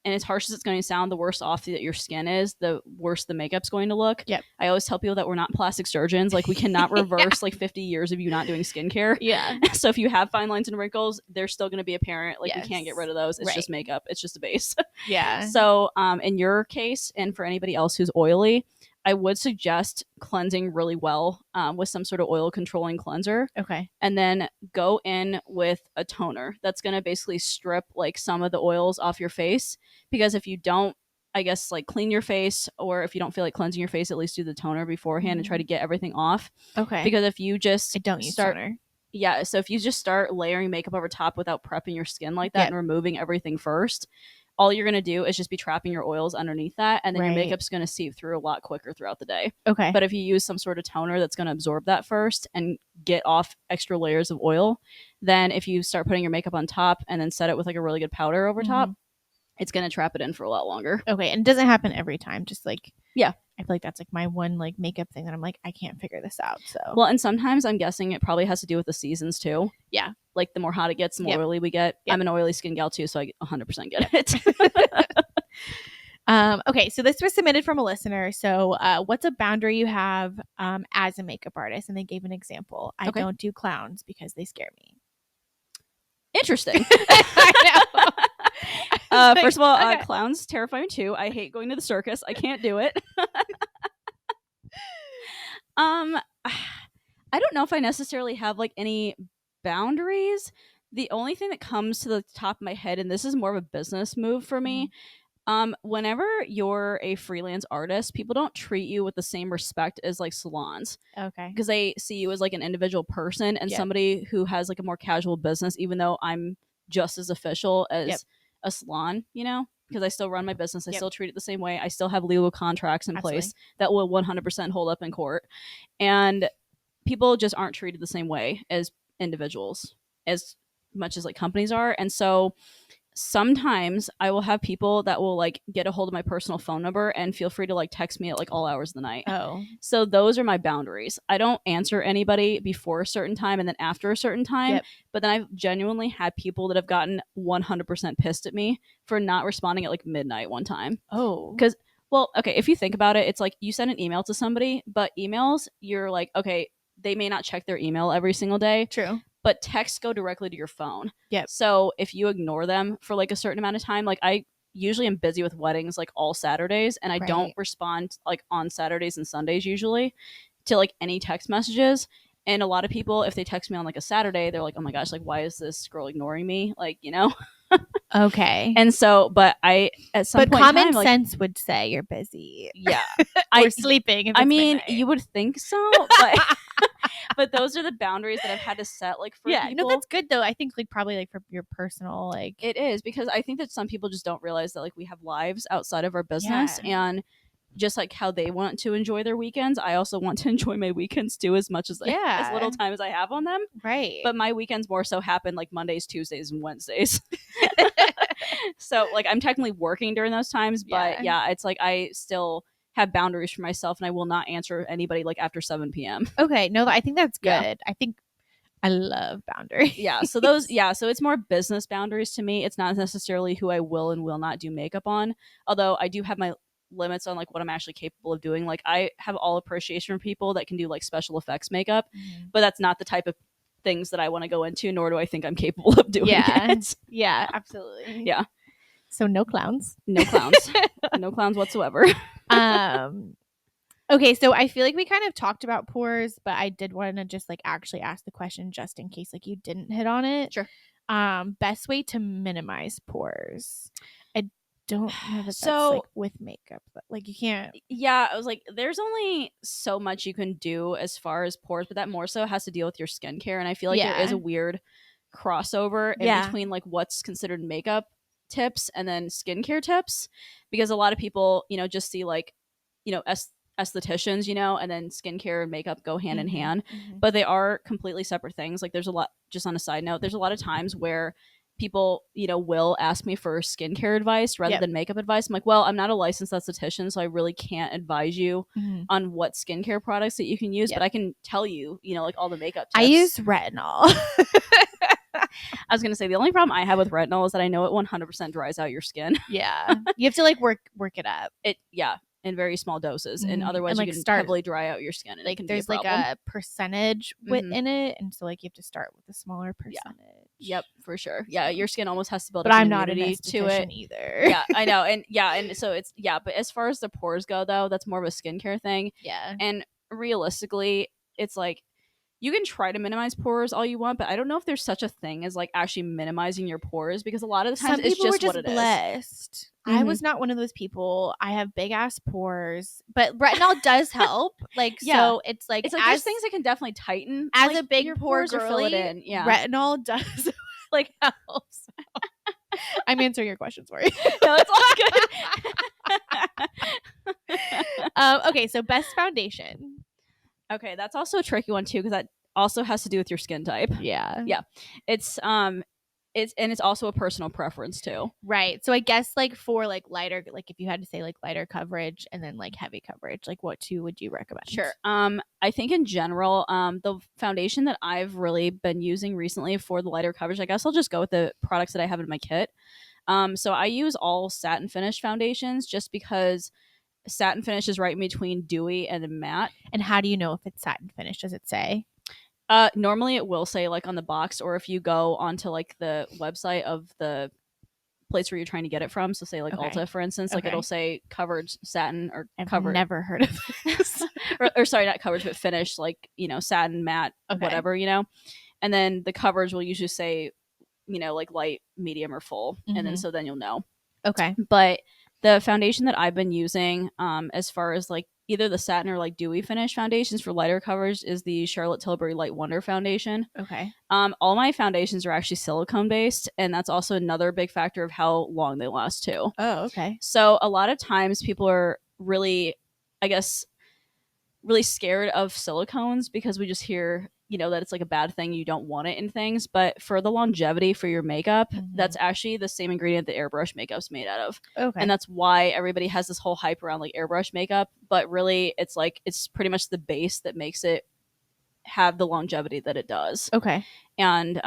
and as harsh as it's going to sound, the worse off that your skin is, the worse the makeup's going to look. Yep. I always tell people that we're not plastic surgeons. Like, we cannot reverse like 50 years of you not doing skincare. Yeah. So if you have fine lines and wrinkles, they're still going to be apparent. Like, we can't get rid of those. It's just makeup. It's just a base. Yeah. So in your case, and for anybody else who's oily, I would suggest cleansing really well with some sort of oil controlling cleanser. Okay. And then go in with a toner that's going to basically strip like some of the oils off your face. Because if you don't, I guess, like clean your face, or if you don't feel like cleansing your face, at least do the toner beforehand and try to get everything off. Okay. Because if you just I don't use toner. Yeah. So if you just start layering makeup over top without prepping your skin like that and removing everything first, all you're going to do is just be trapping your oils underneath that, and then your makeup's going to seep through a lot quicker throughout the day. Okay. But if you use some sort of toner that's going to absorb that first and get off extra layers of oil, then if you start putting your makeup on top and then set it with like a really good powder over top, it's going to trap it in for a lot longer. Okay. And it doesn't happen every time. Just like, yeah. I feel like that's like my one like makeup thing that I'm like, I can't figure this out. So well, and sometimes I'm guessing it probably has to do with the seasons too. Yeah. Like the more hot it gets, the more oily we get. I'm an oily skin gal too, so I 100% get it. Okay, so this was submitted from a listener. So what's a boundary you have as a makeup artist? And they gave an example. I don't do clowns because they scare me. Interesting. I know. First of all, clowns terrify me too. I hate going to the circus. I can't do it. I don't know if I necessarily have like any boundaries. The only thing that comes to the top of my head, and this is more of a business move for Mhm. me, whenever you're a freelance artist, people don't treat you with the same respect as like salons Okay. because they see you as like an individual person and Yep. somebody who has like a more casual business, even though I'm just as official Yep. as a salon, because I still run my business. I Yep. still treat it the same way. I still have legal contracts in Absolutely. place that will 100% hold up in court. And people just aren't treated the same way as individuals as much as like companies are. And so sometimes I will have people that will like get a hold of my personal phone number and feel free to like text me at like all hours of the night. Oh. So those are my boundaries. I don't answer anybody before a certain time and then after a certain time. Yep. But then I've genuinely had people that have gotten 100% pissed at me for not responding at like midnight one time. Oh. Because, well, okay, if you think about it, it's like you send an email to somebody, but emails, you're like, okay, they may not check their email every single day, True. but texts go directly to your phone. Yep. So if you ignore them for like a certain amount of time, like I usually am busy with weddings like all Saturdays and I don't Right. respond like on Saturdays and Sundays usually to like any text messages. And a lot of people, if they text me on like a Saturday, they're like, oh my gosh, like why is this girl ignoring me? Like, Okay. And so, but I, at some But point in common time, like, sense would say you're busy yeah, or sleeping. If I it's mean, midnight. you would think so, but but those are the boundaries that I've had to set, like for Yeah, people. that's good though. I think like probably like for your personal like It is because I think that some people just don't realize that like we have lives outside of our business, Yeah. and just like how they want to enjoy their weekends, I also want to enjoy my weekends too, as much as as Yeah. little time as I have on them. Right. But my weekends more so happen like Mondays, Tuesdays, and Wednesdays. So like I'm technically working during those times, but yeah, it's like I still have boundaries for myself, and I will not answer anybody like after 7 p.m. Okay, no, I think that's good. Yeah. I think I love boundaries. Yeah, so so it's more business boundaries to me. It's not necessarily who I will and will not do makeup on. Although I do have my limits on like what I'm actually capable of doing. Like I have all appreciation for people that can do like special effects makeup, but that's not the type of things that I want to go into, nor do I think I'm capable of doing it. Yeah, absolutely. Yeah. So no clowns. No clowns. No clowns whatsoever. Okay, so I feel like we kind of talked about pores, but I did want to just like actually ask the question just in case like you didn't hit on it. Sure. Best way to minimize pores. I don't know that that's So- like with makeup, but like you can't. Yeah, I was like, there's only so much you can do as far as pores, but that more so has to deal with your skincare. And I feel like there is Yeah. a weird crossover in Yeah. between like what's considered makeup tips and then skincare tips, because a lot of people, just see like, estheticians, and then skincare and makeup go hand in Mhm, hand, mhm. but they are completely separate things. Like there's a lot, just on a side note, there's a lot of times where people, will ask me for skincare advice rather Yep. than makeup advice. I'm like, well, I'm not a licensed esthetician, so I really can't advise you Mhm. on what skincare products that you can use, Yep. but I can tell you, like all the makeup tips. I use retinol. I was going to say, the only problem I have with retinol is that I know it 100% dries out your skin. Yeah. You have to like work it up. In very small doses, and Mhm. otherwise And, like, you can start- heavily dry out your skin, and Like it can there's be a like problem. a percentage Mhm. in it, and so like you have to start with a smaller percentage. Yep, for sure. Yeah, your skin almost has to build But up I'm not an immunity to esthetician it. either. Yeah, I know. And so it's, but as far as the pores go though, that's more of a skincare thing. Yeah. And realistically, it's like you can try to minimize pores all you want, but I don't know if there's such a thing as like actually minimizing your pores, because a lot of the times Some it's people were just just what it is. blessed. I Mhm. was not one of those people. I have big ass pores, but retinol does help. Like Yeah. so, it's like It's like there's things that can definitely tighten as like, a big your pore pores or fill it girly, in. Yeah. retinol does like helps. I'm answering your questions for you. No, it's all good. Okay, so best foundation. Okay, that's also a tricky one too, because that also has to do with your skin type. Yeah. Yeah. It's also a personal preference too. Right. So I guess like for like lighter, like if you had to say like lighter coverage and then like heavy coverage, like what two would you recommend? Sure. I think in general, the foundation that I've really been using recently for the lighter coverage, I guess I'll just go with the products that I have in my kit. So I use all satin finish foundations just because satin finish is right in between dewy and matte. And how do you know if it's satin finish? Does it say? Normally it will say like on the box, or if you go onto like the website of the place where you're trying to get it from, so say like Okay. Ulta for instance, like Okay. it'll say covered satin or I've covered, never heard of this. or sorry, not coverage but finish, like satin matte, Okay. whatever, and then the coverage will usually say like light, medium, or full, and then so then you'll know. Okay. But the foundation that I've been using, as far as like either the satin or like dewy finish foundations for lighter coverage, is the Charlotte Tilbury Light Wonder foundation. Okay. All my foundations are actually silicone based, and that's also another big factor of how long they last too. Oh, okay. So a lot of times people are really, I guess, really scared of silicones because we just hear, that it's like a bad thing, you don't want it in things. But for the longevity for your makeup, that's actually the same ingredient that airbrush makeup's made out of. Okay. And that's why everybody has this whole hype around like airbrush makeup, but really it's like it's pretty much the base that makes it have the longevity that it does. Okay. And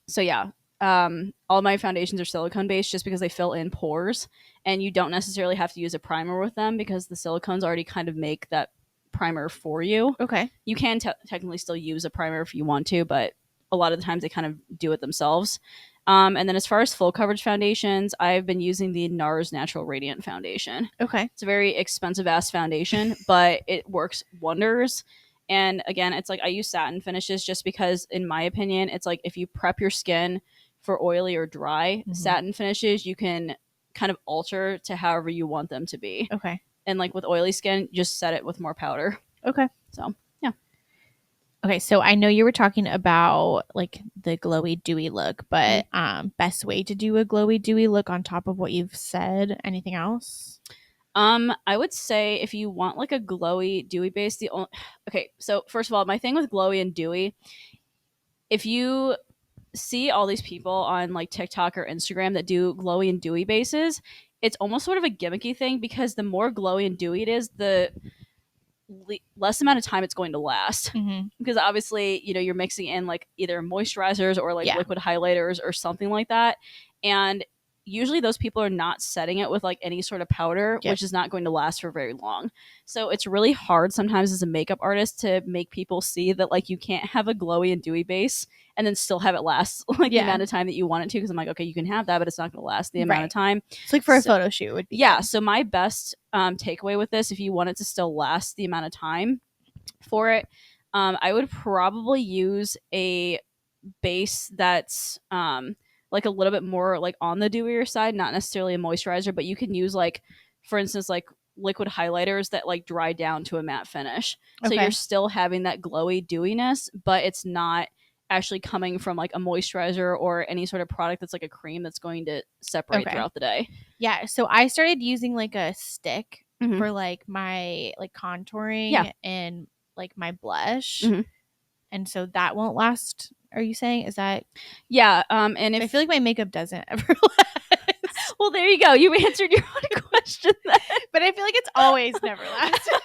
so yeah, all my foundations are silicone based just because they fill in pores, and you don't necessarily have to use a primer with them because the silicones already kind of make that primer for you. Okay. You can technically still use a primer if you want to, but a lot of the times they kind of do it themselves. And then as far as full coverage foundations, I've been using the NARS Natural Radiant Foundation. Okay. It's a very expensive ass foundation, but it works wonders. And again, it's like I use satin finishes just because, in my opinion, it's like if you prep your skin for oily or dry, satin finishes you can kind of alter to however you want them to be. Okay. And like with oily skin, just set it with more powder. Okay. So yeah. Okay, so I know you were talking about like the glowy dewy look, but best way to do a glowy dewy look on top of what you've said. Anything else? I would say if you want like a glowy dewy base, okay, so first of all, my thing with glowy and dewy, if you see all these people on like TikTok or Instagram that do glowy and dewy bases, it's almost sort of a gimmicky thing because the more glowy and dewy it is, the less amount of time it's going to last. Because obviously, you're mixing in like either moisturizers or like liquid highlighters or something like that. And usually those people are not setting it with like any sort of powder, which is not going to last for very long. So it's really hard sometimes as a makeup artist to make people see that like you can't have a glowy and dewy base and then still have it last like the amount of time that you want it to. Because I'm like, okay, you can have that, but it's not going to last the amount of time. It's like for a photo shoot would be good. So my best takeaway with this, if you want it to still last the amount of time for it, I would probably use a base that's like a little bit more like on the dewier side, not necessarily a moisturizer, but you can use like, for instance, like liquid highlighters that like dry down to a matte finish. So you're still having that glowy dewiness, but it's not actually coming from like a moisturizer or any sort of product that's like a cream that's going to separate throughout the day. Yeah, so I started using like a stick for like my like contouring and like my blush. And so that won't last. Are you saying? Is that? Yeah. And if I feel like my makeup doesn't ever last. Well, there you go. You answered your own question then. But I feel like it's always never lasted.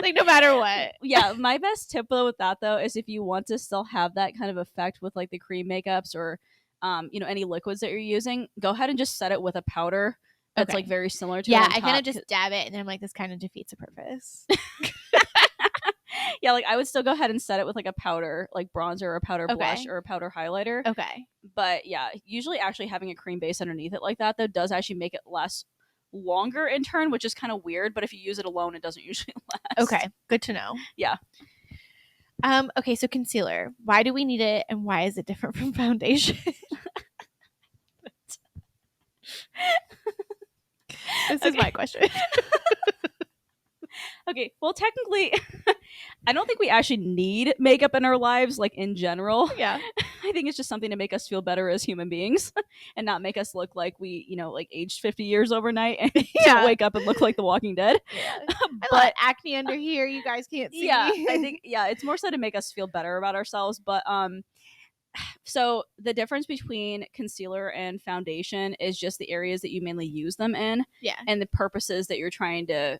Like no matter what. Yeah. My best tip though with that though is if you want to still have that kind of effect with like the cream makeups or any liquids that you're using, go ahead and just set it with a powder that's like very similar to I kind of just dab it and then I'm like, this kind of defeats the purpose. Yeah, like I would still go ahead and set it with like a powder, like bronzer or a powder blush or a powder highlighter. Okay. But yeah, usually actually having a cream base underneath it like that though does actually make it last longer in turn, which is kind of weird, but if you use it alone it doesn't usually last. Okay, good to know. Yeah. Okay, so concealer. Why do we need it and why is it different from foundation? This is my question. Okay, well technically I don't think we actually need makeup in our lives like in general. Yeah. I think it's just something to make us feel better as human beings and not make us look like we, like aged 50 years overnight and don't wake up and look like The Walking Dead. Yeah. But acne under here, you guys can't see. Yeah, I think it's more so to make us feel better about ourselves, but so the difference between concealer and foundation is just the areas that you mainly use them in and the purposes that you're trying to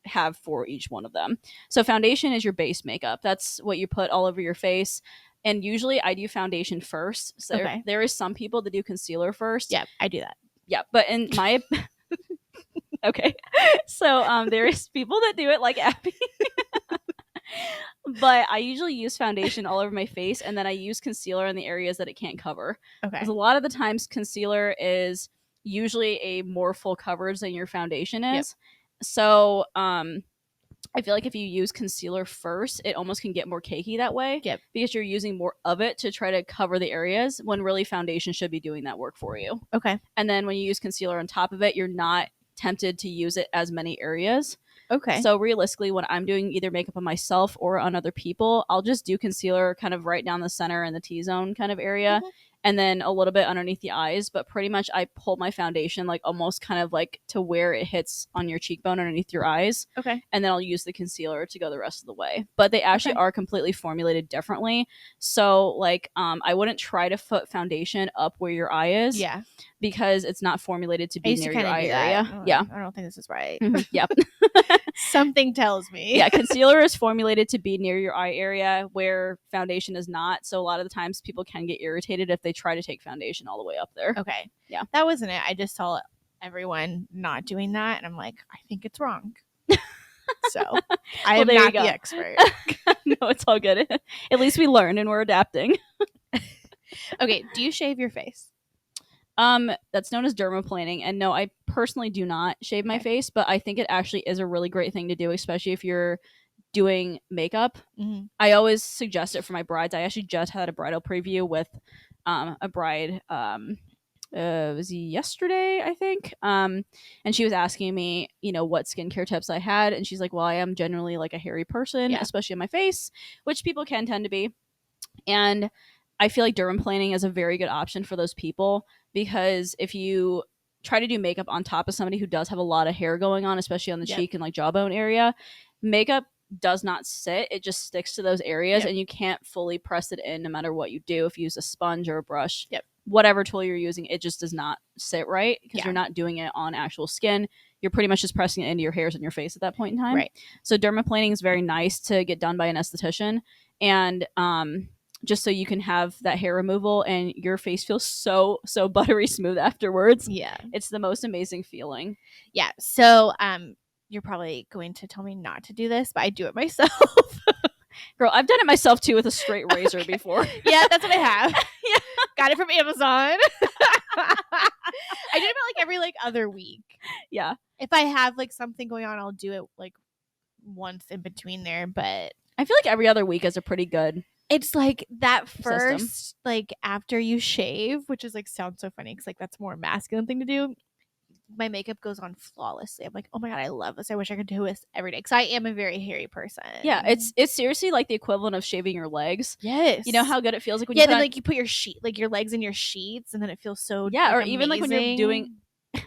have for each one of them. So foundation is your base makeup. That's what you put all over your face. And usually I do foundation first. So there is some people that do concealer first. Yeah, I do that. Yeah, but in my okay. So there is people that do it like Abby. But I usually use foundation all over my face and then I use concealer in the areas that it can't cover. Okay. Because a lot of the times concealer is usually a more full coverage than your foundation is. So I feel like if you use concealer first, it almost can get more cakey that way Yep. because you're using more of it to try to cover the areas when really foundation should be doing that work for you. Okay. And then when you use concealer on top of it, you're not tempted to use it as many areas. Okay. So realistically, when I'm doing either makeup on myself or on other people, I'll just do concealer kind of right down the center in the T-zone kind of area, and then a little bit underneath the eyes. But pretty much I pull my foundation like almost kind of like to where it hits on your cheekbone underneath your eyes. Okay. And then I'll use the concealer to go the rest of the way. But they actually are completely formulated differently. So like I wouldn't try to put foundation up where your eye is. Yeah. Because it's not formulated to I be used to near your kind of eye do area. that. Yeah. I don't think this is right. Yep. Something tells me. Yeah, concealer is formulated to be near your eye area where foundation is not. So a lot of the times people can get irritated if they try to take foundation all the way up there. Okay. Yeah. That wasn't it. I just saw everyone not doing that, and I'm like, I think it's wrong. So I am not the expert. No, it's all good. At least we learned and we're adapting. Okay. Do you shave your face? That's known as dermaplaning, and no, I personally do not shave my face, but I think it actually is a really great thing to do, especially if you're doing makeup. I always suggest it for my brides. I actually just had a bridal preview with a bride was yesterday, I think, and she was asking me, you know, what skincare tips I had, and she's like, well, I am generally like a hairy person, especially on my face, which people can tend to be, and I feel like dermaplaning is a very good option for those people, because if you try to do makeup on top of somebody who does have a lot of hair going on, especially on the cheek and like jawbone area, makeup does not sit. It just sticks to those areas and you can't fully press it in no matter what you do. If you use a sponge or a brush, whatever tool you're using, it just does not sit right because you're not doing it on actual skin. You're pretty much just pressing it into your hairs and your face at that point in time. Right. So dermaplaning is very nice to get done by an esthetician. And just so you can have that hair removal and your face feels so buttery smooth afterwards. Yeah. It's the most amazing feeling. Yeah. So you're probably going to tell me not to do this, but I do it myself. Girl, I've done it myself too with a straight razor before. Yeah, that's what I have. Yeah. Got it from Amazon. I do it about like every like other week. Yeah. If I have like something going on, I'll do it like once in between there, but I feel like every other week is a pretty good. It's like that first system. Like after you shave, which is like sounds so funny because like that's a more masculine thing to do. My makeup goes on flawlessly. I'm like, oh my god, I love this. I wish I could do this every day because I am a very hairy person. Yeah, it's seriously like the equivalent of shaving your legs. Yes, you know how good it feels like when then like you put your sheet, like your legs in your sheets, and then it feels so like, or amazing. even like when you're doing.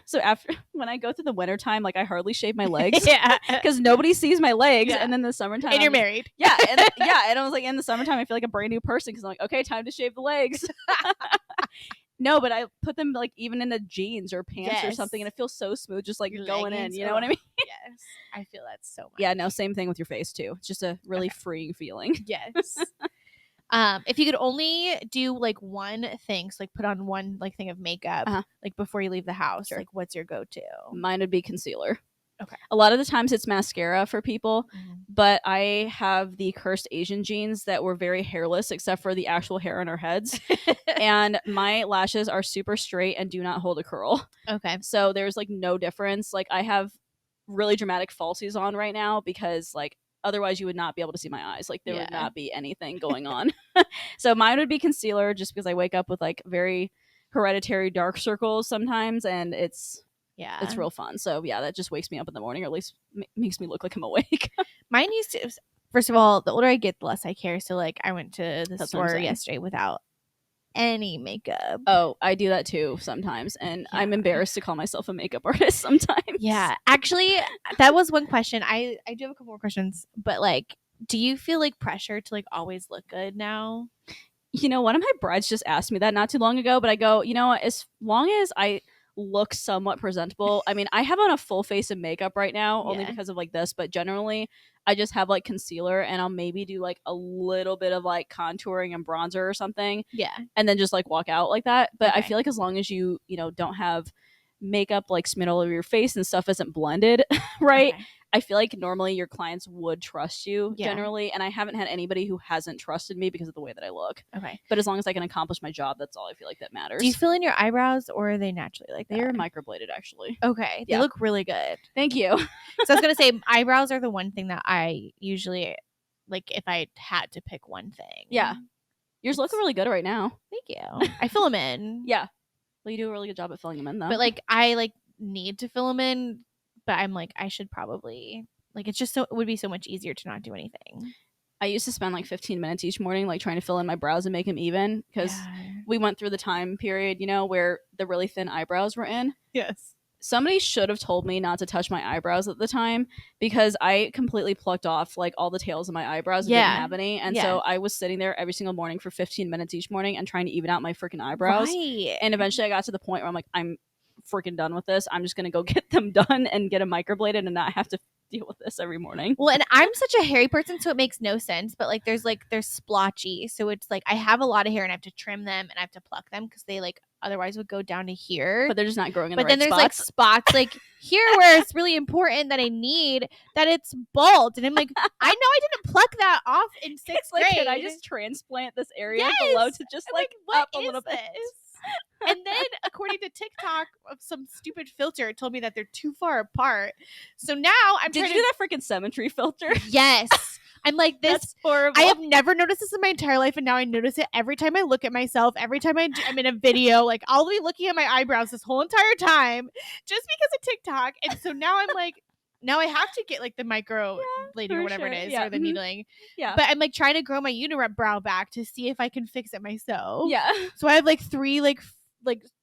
So after when I go through the wintertime, like I hardly shave my legs. Because nobody sees my legs. And then the summertime, and you're married. Yeah, and I was like, in the summertime, I feel like a brand new person because I'm like, okay, time to shave the legs. No, but I put them like even into jeans or pants or something, and it feels so smooth, just like your going leggings, in. You know what I mean? Yes, I feel that so much. Yeah, no, same thing with your face too. It's just a really freeing feeling. Yes. If you could only do like one thing, so like put on one like thing of makeup, like before you leave the house, like what's your go-to? Mine would be concealer. Okay. A lot of the times it's mascara for people, but I have the cursed Asian genes that were very hairless except for the actual hair on our heads. And my lashes are super straight and do not hold a curl. Okay. So there's like no difference. Like I have really dramatic falsies on right now because like otherwise you would not be able to see my eyes. Like there would not be anything going on. So mine would be concealer just because I wake up with like very hereditary dark circles sometimes and it's real fun. So yeah, that just wakes me up in the morning or at least makes me look like I'm awake. Mine used to, first of all, the older I get, the less I care. So like I went to the store yesterday without any makeup. Oh, I do that too sometimes. And I'm embarrassed to call myself a makeup artist sometimes. Yeah. Actually, that was one question. I do have a couple more questions, but like, do you feel like pressure to like always look good now? You know, one of my brides just asked me that not too long ago, but I go, you know, as long as I look somewhat presentable. I mean, I have on a full face of makeup right now only because of like this, but generally I just have like concealer and I'll maybe do like a little bit of like contouring and bronzer or something. Yeah. And then just like walk out like that. But I feel like as long as you know, don't have makeup like smeared all over your face and stuff isn't blended right, Okay. I feel like normally your clients would trust you Yeah. generally, and I haven't had anybody who hasn't trusted me because of the way that I look. Okay. But as long as I can accomplish my job, that's all I feel like that matters. Do you fill in your eyebrows or are they naturally like that? They're microbladed, actually. Okay. They Yeah. look really good. Thank you. So I was gonna say eyebrows are the one thing that I usually like if I had to pick one thing. Yeah. Yours look really good right now. Thank you. I fill them in. Yeah. Well, you do a really good job at filling them in, though. But like I like need to fill them in, but I'm like I should probably like it's just so it would be so much easier to not do anything. I used to spend like 15 minutes each morning like trying to fill in my brows and make them even because we went through the time period, you know, where the really thin eyebrows were in. Yes. Somebody should have told me not to touch my eyebrows at the time because I completely plucked off like all the tails of my eyebrows and didn't have any. And so I was sitting there every single morning for 15 minutes each morning and trying to even out my freaking eyebrows. Right. And eventually I got to the point where I'm like, I'm freaking done with this. I'm just going to go get them done and get them microbladed and not have to deal with this every morning. Well, and I'm such a hairy person, so it makes no sense. But like, they're splotchy, so it's like I have a lot of hair and I have to trim them and I have to pluck them because they like otherwise would go down to here. But they're just not growing in but the then right there's spots. like spots like here where it's really important that I need that it's bald, and I'm like, I know I didn't pluck that off in sixth like, grade. can I just transplant this area Yes! below to just I'm like what up a is little bit? this? And then, according to TikTok, of some stupid filter, it told me that they're too far apart. So now I'm Did trying you do that freaking symmetry filter? Yes. I'm like, this. That's horrible. I have never noticed this in my entire life, and now I notice it every time I look at myself, every time I'm in a video. Like, I'll be looking at my eyebrows this whole entire time just because of TikTok. And so now I'm like, now I have to get like the micro blading or whatever it is, or the needling. Yeah. But I'm like trying to grow my unibrow back to see if I can fix it myself. Yeah. So I have like 3 like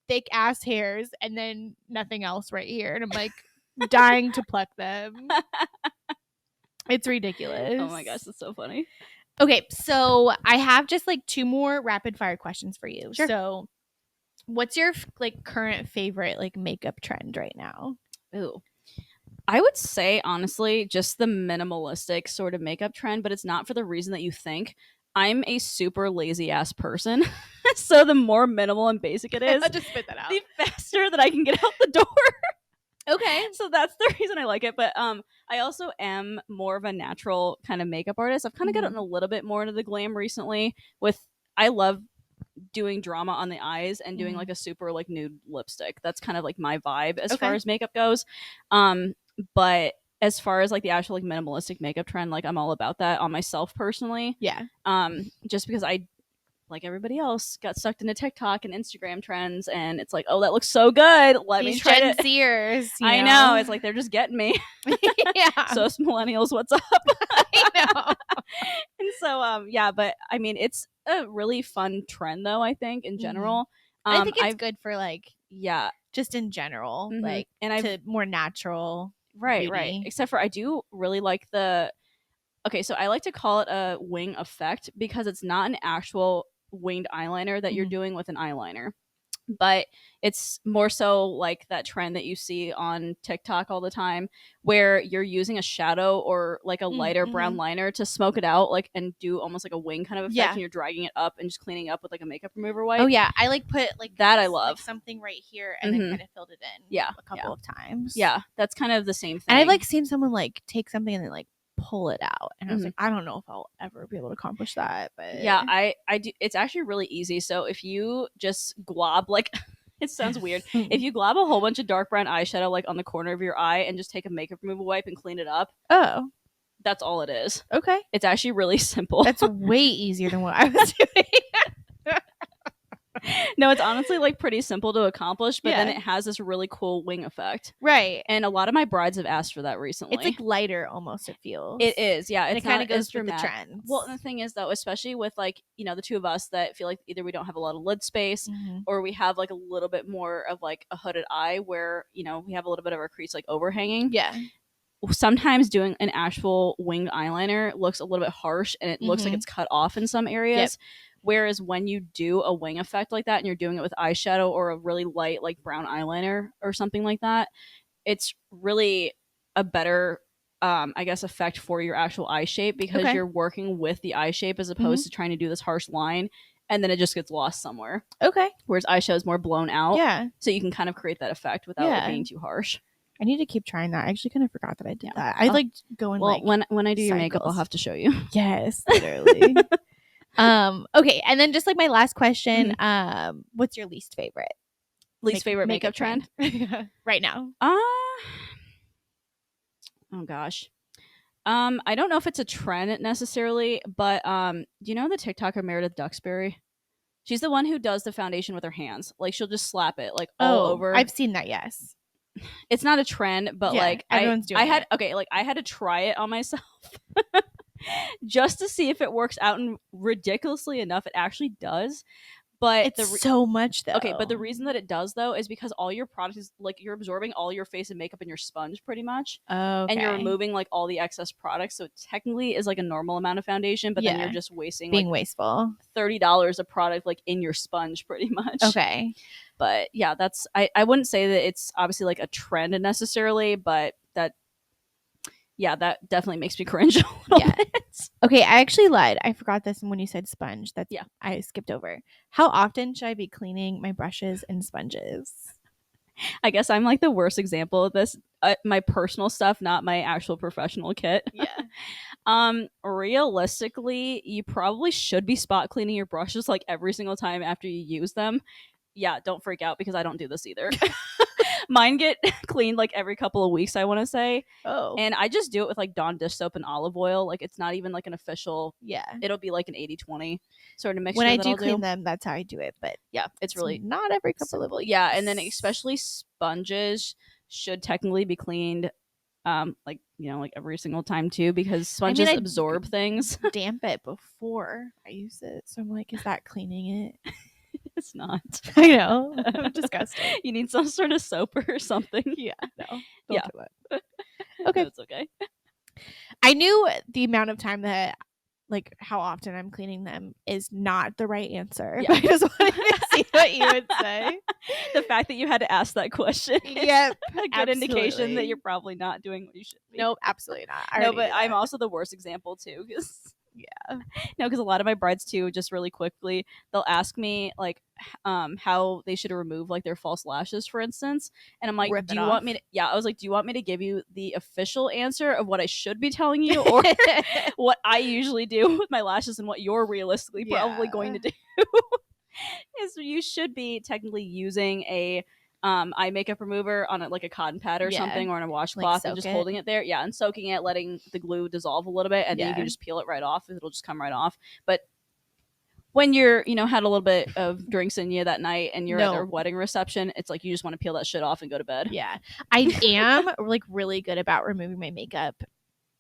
thick ass hairs and then nothing else right here, and I'm like dying to pluck them. It's ridiculous. Oh my gosh, that's so funny. Okay, so I have just like 2 more rapid fire questions for you. Sure. So what's your like current favorite like makeup trend right now? Ooh. I would say honestly just the minimalistic sort of makeup trend, but it's not for the reason that you think. I'm a super lazy ass person. So the more minimal and basic it is, I'll just spit that out. the faster that I can get out the door. Okay. So that's the reason I like it. But I also am more of a natural kind of makeup artist. I've kind of gotten a little bit more into the glam recently I love doing drama on the eyes and doing like a super like nude lipstick. That's kind of like my vibe as far as makeup goes. But as far as like the actual like minimalistic makeup trend, like I'm all about that on myself personally. Yeah. Just because I, like everybody else, got sucked into TikTok and Instagram trends, and it's like, oh, that looks so good. Let me try Gen it. Zers. I know. It's like they're just getting me. Yeah. So us millennials, what's up? I know. And so, yeah, but I mean, it's a really fun trend, though. I think in general, I think it's good for like yeah, just in general, like and to more natural. Right. beauty. Except for I do really like okay, so I like to call it a wing effect because it's not an actual winged eyeliner that you're doing with an eyeliner. But it's more so like that trend that you see on TikTok all the time where you're using a shadow or like a lighter brown liner to smoke it out like and do almost like a wing kind of effect, and you're dragging it up and just cleaning up with like a makeup remover wipe. Oh yeah, I like put like that I love. Like, something right here and then kind of filled it in a couple of times. Yeah, that's kind of the same thing. And I've like seen someone like take something and then like pull it out, and I was like, I don't know if I'll ever be able to accomplish that, but yeah, I do. It's actually really easy. So if you just glob like it sounds weird, if you glob a whole bunch of dark brown eyeshadow like on the corner of your eye and just take a makeup removal wipe and clean it up, that's all it is. Okay, it's actually really simple. That's way easier than what I was doing. No, it's honestly like pretty simple to accomplish, but then it has this really cool wing effect. Right. And a lot of my brides have asked for that recently. It's like lighter almost, it feels. It is, yeah. It kind of goes through the trends. Well, and the thing is though, especially with like, you know, the two of us that feel like either we don't have a lot of lid space or we have like a little bit more of like a hooded eye where, you know, we have a little bit of our crease like overhanging. Yeah. Sometimes doing an actual winged eyeliner looks a little bit harsh and it looks like it's cut off in some areas. Whereas when you do a wing effect like that and you're doing it with eyeshadow or a really light like brown eyeliner or something like that, it's really a better I guess effect for your actual eye shape because you're working with the eye shape as opposed to trying to do this harsh line and then it just gets lost somewhere. Okay. Whereas eyeshadow is more blown out. Yeah. So you can kind of create that effect without it being too harsh. I need to keep trying that. I actually kind of forgot that I did that. I like going well, when I do your makeup, I'll have to show you. Yes, literally. Okay, and then just like my last question, what's your least favorite? Least favorite makeup trend? Right now. Oh gosh. I don't know if it's a trend necessarily, but do you know the TikToker Meredith Duxbury? She's the one who does the foundation with her hands. Like she'll just slap it like all over. I've seen that, yes. It's not a trend, but like everyone's doing it. Okay, like I had to try it on myself just to see if it works out, and ridiculously enough, it actually does. But it's so much though. Okay, but the reason that it does though is because all your product is like you're absorbing all your face and makeup in your sponge pretty much. Okay. And you're removing like all the excess products, so it technically is like a normal amount of foundation, but then you're just wasting being wasteful. $30 of product like in your sponge pretty much. Okay. But yeah, that's I wouldn't say that it's obviously like a trend necessarily, but that definitely makes me cringe a little bit. Okay, I actually lied. I forgot this when you said sponge. I skipped over. How often should I be cleaning my brushes and sponges? I guess I'm like the worst example of this. My personal stuff, not my actual professional kit. Yeah. Realistically, you probably should be spot cleaning your brushes like every single time after you use them. Yeah, don't freak out because I don't do this either. Mine get cleaned like every couple of weeks, I want to say. Oh. And I just do it with like Dawn dish soap and olive oil. Like it's not even like an official. Yeah. It'll be like an 80-20 sort of mixture. When I do clean them, that's how I do it. But yeah, it's really not every couple of weeks. Yeah, and then especially sponges should technically be cleaned like like every single time too, because sponges absorb things. Damp it before I use it. So I'm like, is that cleaning it? It's not. I know. I'm disgusting. You need some sort of soap or something. Yeah. No. Don't do that. Okay. It's okay. I knew the amount of time that like how often I'm cleaning them is not the right answer. Yeah. I just wanted to see what you would say. The fact that you had to ask that question. Yep. A good indication that you're probably not doing what you should be. Nope, absolutely not. No, but I'm also the worst example too, because because a lot of my brides too, just really quickly, they'll ask me like how they should remove like their false lashes, for instance, and I'm like, do you want me to I was like, do you want me to give you the official answer of what I should be telling you, or what I usually do with my lashes and what you're realistically probably going to do? Is you should be technically using a eye makeup remover on like a cotton pad or something, or on a washcloth, and just holding it there, and soaking it, letting the glue dissolve a little bit, and then you can just peel it right off. It'll just come right off. But when you're had a little bit of drinks in you that night and you're at their wedding reception, it's like you just want to peel that shit off and go to bed. I am like really good about removing my makeup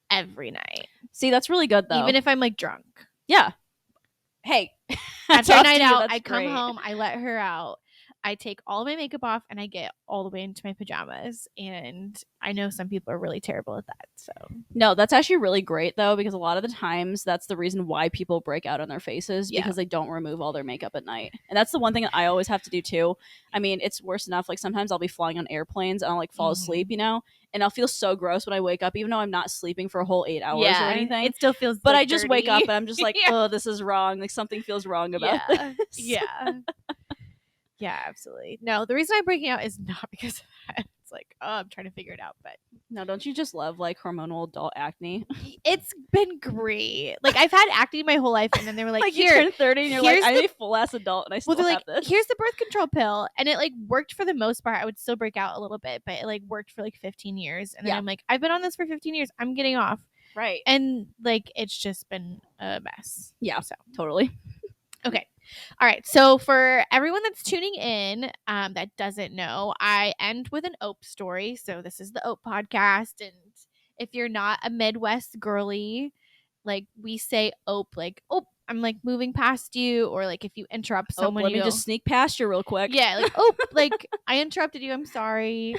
every night. See, that's really good though, even if I'm like drunk. Hey, after a night out, I come home, I let her out, I take all of my makeup off, and I get all the way into my pajamas. And I know some people are really terrible at that. So no, that's actually really great though, because a lot of the times that's the reason why people break out on their faces, because they don't remove all their makeup at night. And that's the one thing that I always have to do too. I mean, it's worse enough. Like sometimes I'll be flying on airplanes and I'll like fall asleep, and I'll feel so gross when I wake up, even though I'm not sleeping for a whole 8 hours or anything. It still feels but like I just dirty. wake up and I'm just like, oh, this is wrong. Like something feels wrong about this. Yeah, absolutely. No, the reason I'm breaking out is not because of that. It's like, oh, I'm trying to figure it out. But no, don't you just love like hormonal adult acne? It's been great. Like I've had acne my whole life, and then they were like, like you turn 30 and you're like, I'm a full ass adult and I still have this. Here's the birth control pill, and it like worked for the most part. I would still break out a little bit, but it like worked for like 15 years. And then I'm like, I've been on this for 15 years. I'm getting off. Right. And like it's just been a mess. Yeah. So totally. Okay. All right. So for everyone that's tuning in that doesn't know, I end with an Ope story. So this is the Ope podcast. And if you're not a Midwest girly, like we say Ope, like, oh, I'm like moving past you. Or like if you interrupt someone, let me just sneak past you real quick. Yeah. Like, oh, like I interrupted you. I'm sorry.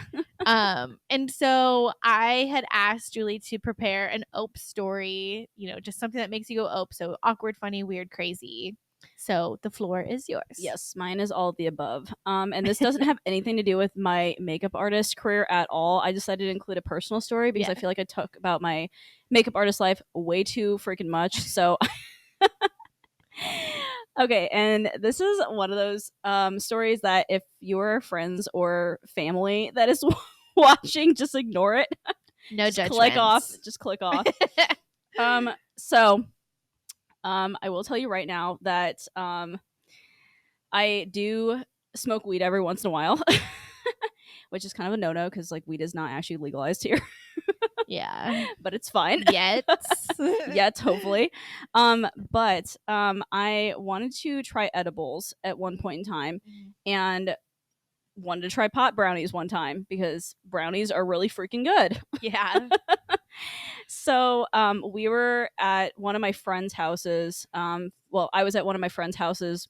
And so I had asked Julie to prepare an Ope story, just something that makes you go Ope. So awkward, funny, weird, crazy. So the floor is yours. Yes, mine is all of the above. And this doesn't have anything to do with my makeup artist career at all. I decided to include a personal story because I feel like I talk about my makeup artist life way too freaking much. So Okay, and this is one of those stories that if your friends or family that is watching, just ignore it. No Just click off. judgments. Just click off. So I will tell you right now that I do smoke weed every once in a while, which is kind of a no no because like weed is not actually legalized here, Yeah. but it's fine. Yet. Yet, hopefully. But I wanted to try edibles at one point in time, and wanted to try pot brownies one time because brownies are really freaking good. Yeah. So we were at one of my friends' houses. Well, I was at one of my friends' houses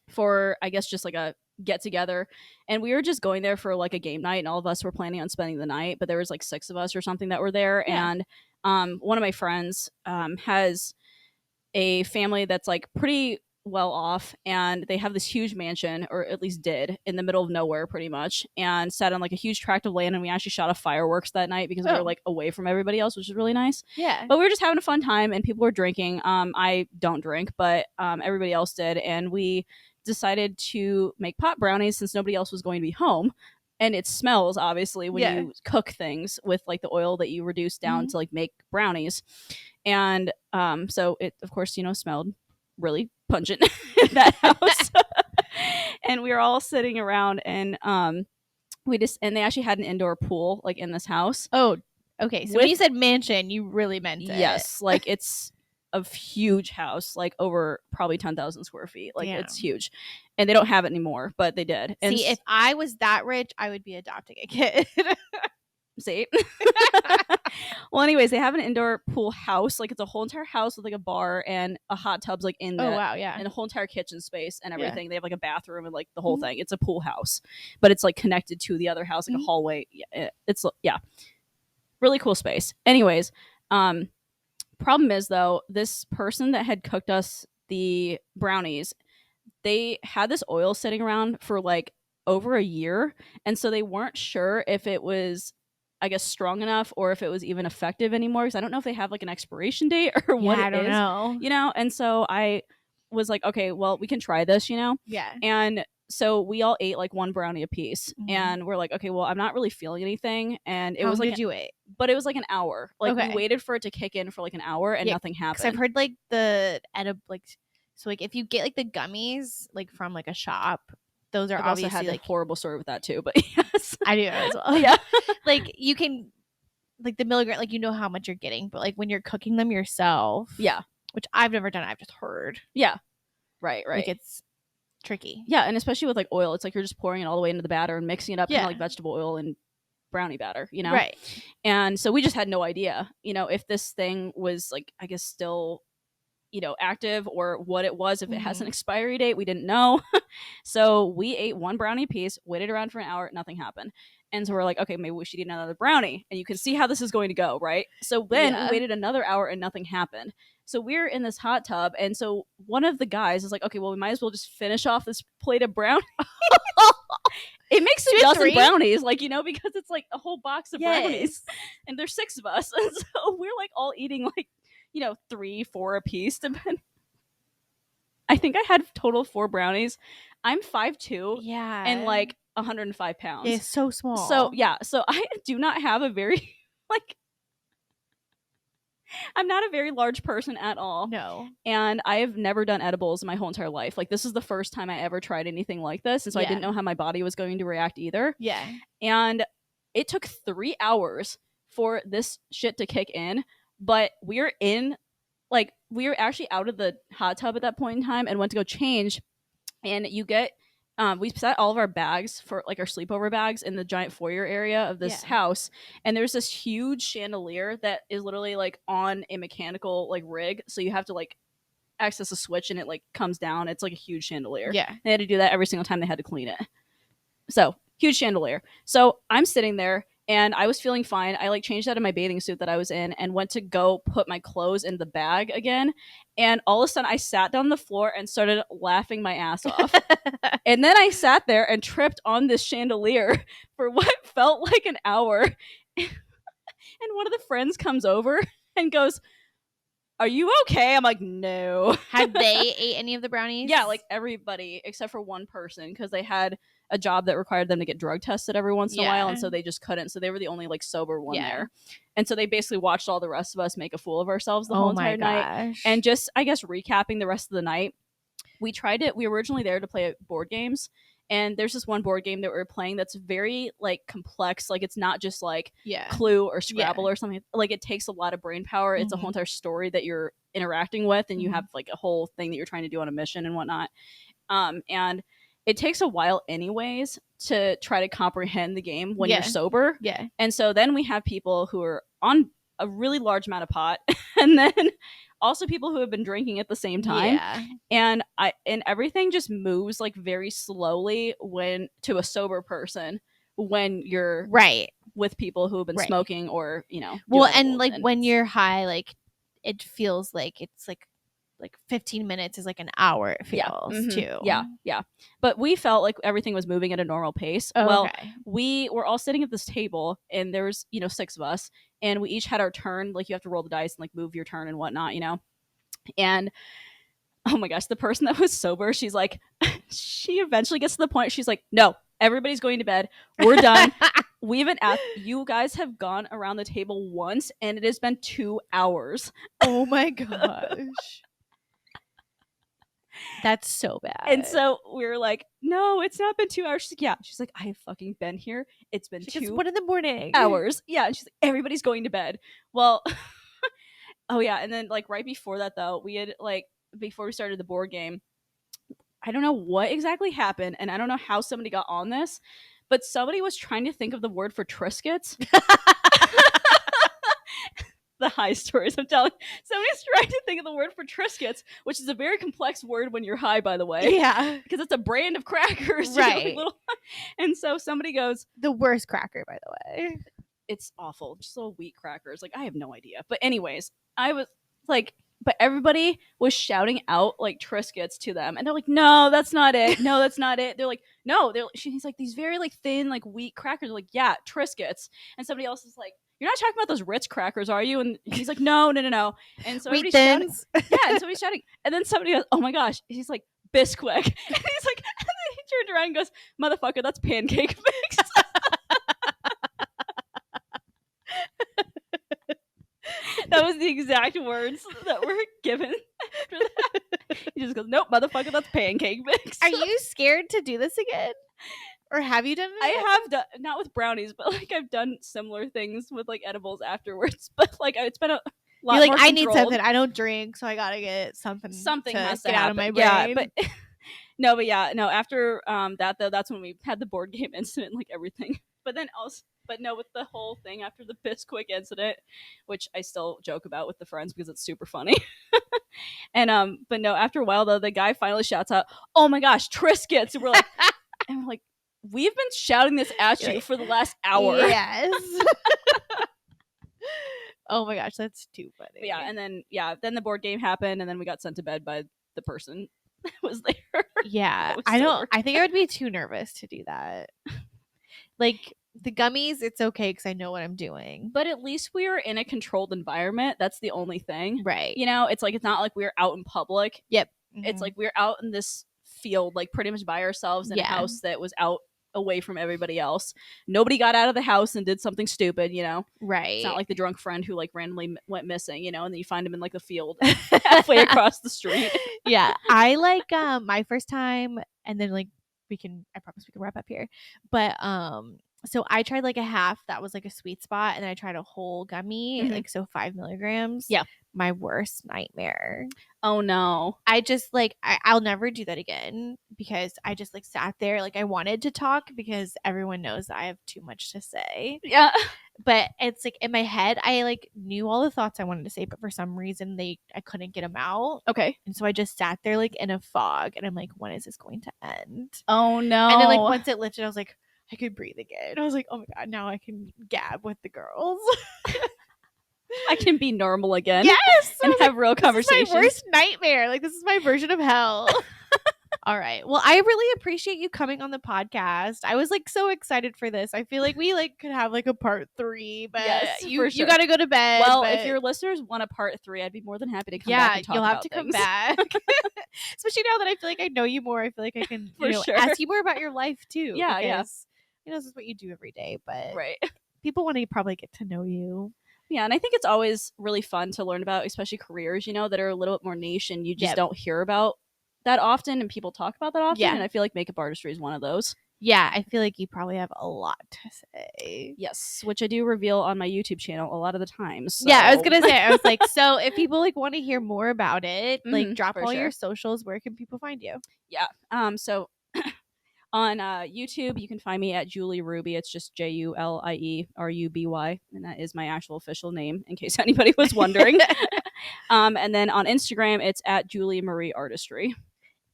for, I guess, just like a get together, and we were just going there for like a game night, and all of us were planning on spending the night, but there was like 6 of us or something that were there. Yeah. And one of my friends has a family that's like pretty well off, and they have this huge mansion, or at least did, in the middle of nowhere pretty much, and sat on like a huge tract of land, and we actually shot off fireworks that night because we were like away from everybody else, which is really nice. Yeah. But we were just having a fun time, and people were drinking. I don't drink, but everybody else did, and we decided to make pot brownies since nobody else was going to be home. And it smells obviously when you cook things with like the oil that you reduce down to like make brownies. And so it, of course, smelled really pungent in that house. And we were all sitting around, and and they actually had an indoor pool like in this house. Oh, okay. So when you said mansion, you really meant it. Yes, like it's a huge house, like over probably 10,000 square feet. Like it's huge, and they don't have it anymore, but they did. And see, if I was that rich, I would be adopting a kid. See. Well, anyways, they have an indoor pool house. Like it's a whole entire house with like a bar and a hot tub's like in there. Oh wow, yeah. And a whole entire kitchen space and everything. Yeah. They have like a bathroom and like the whole thing. It's a pool house, but it's like connected to the other house, like a hallway. It's really cool space. Anyways, problem is though, this person that had cooked us the brownies, they had this oil sitting around for like over a year, and so they weren't sure if it was, I guess, strong enough or if it was even effective anymore, because I don't know if they have like an expiration date or what it is. I don't know. And so I was like, okay, well, we can try this, Yeah. And so we all ate like one brownie a piece, and we're like, okay, well, I'm not really feeling anything, and it was like, did you wait? But it was like an hour. Like we waited for it to kick in for like an hour, and nothing happened. Because I've heard like the so like if you get like the gummies like from like a shop, those are I've obviously also had like a horrible story with that too. But yes, I do as well. Yeah, like you can like the milligram, like how much you're getting, but like when you're cooking them yourself, which I've never done, I've just heard. Right. Like it's tricky. Yeah, and especially with like oil, it's like you're just pouring it all the way into the batter and mixing it up kind of like vegetable oil and brownie batter, Right. And so we just had no idea, if this thing was like, I guess, still, active or what it was. If it has an expiry date, we didn't know. So we ate one brownie piece, waited around for an hour, nothing happened. And so we're like, okay, maybe we should eat another brownie. And you can see how this is going to go, right? So then we waited another hour and nothing happened. So we're in this hot tub. And so one of the guys is like, okay, well, we might as well just finish off this plate of brownies. It makes 2 dozen brownies, like, because it's like a whole box of brownies. And there's 6 of us. And so we're like all eating like, 3, 4 a piece. I think I had total 4 brownies. I'm 5'2", and like 105 pounds. It's so small. So so I do not have a very like, I'm not a very large person at all. No. And I have never done edibles in my whole entire life. Like this is the first time I ever tried anything like this, and so I didn't know how my body was going to react either. Yeah. And it took 3 hours for this shit to kick in, but we were actually out of the hot tub at that point in time and went to go change. And you get, we set all of our bags for like our sleepover bags in the giant foyer area of this house. And there's this huge chandelier that is literally like on a mechanical like rig. So you have to like access a switch and it like comes down. It's like a huge chandelier. Yeah. They had to do that every single time they had to clean it. So huge chandelier. So I'm sitting there and I was feeling fine. I like changed out of my bathing suit that I was in and went to go put my clothes in the bag again. And all of a sudden I sat down on the floor and started laughing my ass off. And then I sat there and tripped on this chandelier for what felt like an hour. And one of the friends comes over and goes, are you okay? I'm like, no. Had they ate any of the brownies? Yeah, like everybody except for one person, because they had a job that required them to get drug tested every once in a while, and so they just couldn't. So they were the only like sober one there, and so they basically watched all the rest of us make a fool of ourselves the whole entire night. And just, I guess, recapping the rest of the night, we tried it. We were originally there to play board games, and there's this one board game that we were playing that's very like complex. Like, it's not just like Clue or Scrabble or something. Like, it takes a lot of brain power. It's a whole entire story that you're interacting with, and you have like a whole thing that you're trying to do on a mission and whatnot. And it takes a while anyways to try to comprehend the game when you're sober. And so then we have people who are on a really large amount of pot, and then also people who have been drinking at the same time. And everything just moves like very slowly when to a sober person when you're with people who have been smoking or, you know. Well, and like when you're high, like it feels like it's like 15 minutes is like an hour, it feels too. Yeah. But we felt like everything was moving at a normal pace. We were all sitting at this table, and there was, you know, 6 of us, and we each had our turn. Like, you have to roll the dice and like move your turn and whatnot, you know. And oh my gosh, the person that was sober, she's like, she eventually gets to the point, she's like, no, everybody's going to bed. We're done. We haven't asked, you guys have gone around the table once, and it has been 2 hours. Oh my gosh. That's so bad. And so we were like, no, it's not been 2 hours. She's like, yeah. She's like, I have fucking been here. It's been 2 1 in the morning. hours. Yeah. And she's like, everybody's going to bed. Well, oh yeah. And then like right before that though, we had like, before we started the board game, I don't know what exactly happened, and I don't know how somebody got on this, but somebody was trying to think of the word for Triscuits. The high stories I'm telling. Somebody's trying to think of the word for Triscuits, which is a very complex word when you're high, by the way. Yeah. Because it's a brand of crackers. Right. You know, little... And so somebody goes... The worst cracker, by the way. It's awful. Just little wheat crackers. Like, I have no idea. But anyways, I was like... But everybody was shouting out, like, Triscuits to them. And they're like, no, that's not it. No, that's not it. They're like, no. He's like, these very, like, thin, like, wheat crackers. They're like, yeah, Triscuits. And somebody else is like, you're not talking about those Ritz crackers, are you? And he's like, no. And so Wheat thins. Yeah, and so he's shouting. And then somebody goes, oh my gosh. He's like, Bisquick. And he's like, and then he turned around and goes, motherfucker, that's pancake mix. That was the exact words that were given after that. He just goes, nope, motherfucker, that's pancake mix. Are you scared to do this again? Or have you done it? I have done, not with brownies, but like I've done similar things with like edibles afterwards. But like it's been a lot You're like, more I controlled. need something. I don't drink, so I gotta get something. Something to has to get happen. Out of my brain. Yeah, but no. After that though, that's when we had the board game incident, like everything. But then also, but no, with the whole thing after the Bisquick incident, which I still joke about with the friends because it's super funny. And but no, after a while though, the guy finally shouts out, "Oh my gosh, Triscuits!" And we're like, we've been shouting this at you for the last hour. Yes. Oh my gosh, that's too funny. But yeah, and then the board game happened, and then we got sent to bed by the person that was there. Yeah, I think I would be too nervous to do that. Like the gummies, it's okay because I know what I'm doing. But at least we were in a controlled environment. That's the only thing, right? You know, it's like it's not like we were out in public. Yep. Mm-hmm. It's like we were out in this field, like pretty much by ourselves in a house that was out away from everybody else. Nobody got out of the house and did something stupid, you know? Right. It's not like the drunk friend who like randomly went missing, you know, and then you find him in like the field halfway across the street. Yeah. I like my first time, and then like I promise we can wrap up here. But so I tried like a half that was like a sweet spot, and then I tried a whole gummy, like so 5 milligrams. Yeah. My worst nightmare. Oh no. I just like I'll never do that again because I just like sat there like I wanted to talk because everyone knows that I have too much to say. Yeah. But it's like in my head I like knew all the thoughts I wanted to say, but for some reason I couldn't get them out. Okay. And so I just sat there like in a fog, and I'm like, when is this going to end? Oh no. And then like once it lifted, I was like, I could breathe again. I was like, oh my god, now I can gab with the girls. I can be normal again. Yes, and have real conversations. This is my worst nightmare. Like this is my version of hell. All right. Well, I really appreciate you coming on the podcast. I was like so excited for this. I feel like we like could have like a part 3, but Yes, you for you sure. got to go to bed. Well, but if your listeners want a part 3, I'd be more than happy to come back yeah, and talk you'll have about to come things. back. Especially now that I feel like I know you more. I feel like I can, For sure. ask you more about your life too. Yeah, yeah. Because this is what you do every day, but Right. people want to probably get to know you. Yeah, and I think it's always really fun to learn about, especially careers, that are a little bit more niche and you just Yep. don't hear about that often and people talk about that often. Yeah. And I feel like makeup artistry is one of those. Yeah, I feel like you probably have a lot to say. Yes, which I do reveal on my YouTube channel a lot of the time. So. Yeah, I was gonna say, I was like, so if people like want to hear more about it, like drop for all sure. your socials. Where can people find you? Yeah. So on YouTube, you can find me at Julie Ruby. It's just JulieRuby, and that is my actual official name, in case anybody was wondering. And then on Instagram, it's at Julie Marie Artistry.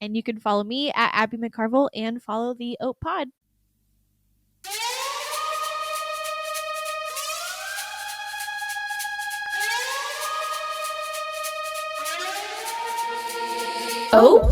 And you can follow me at Abby McCarville and follow the Ope Pod. Ope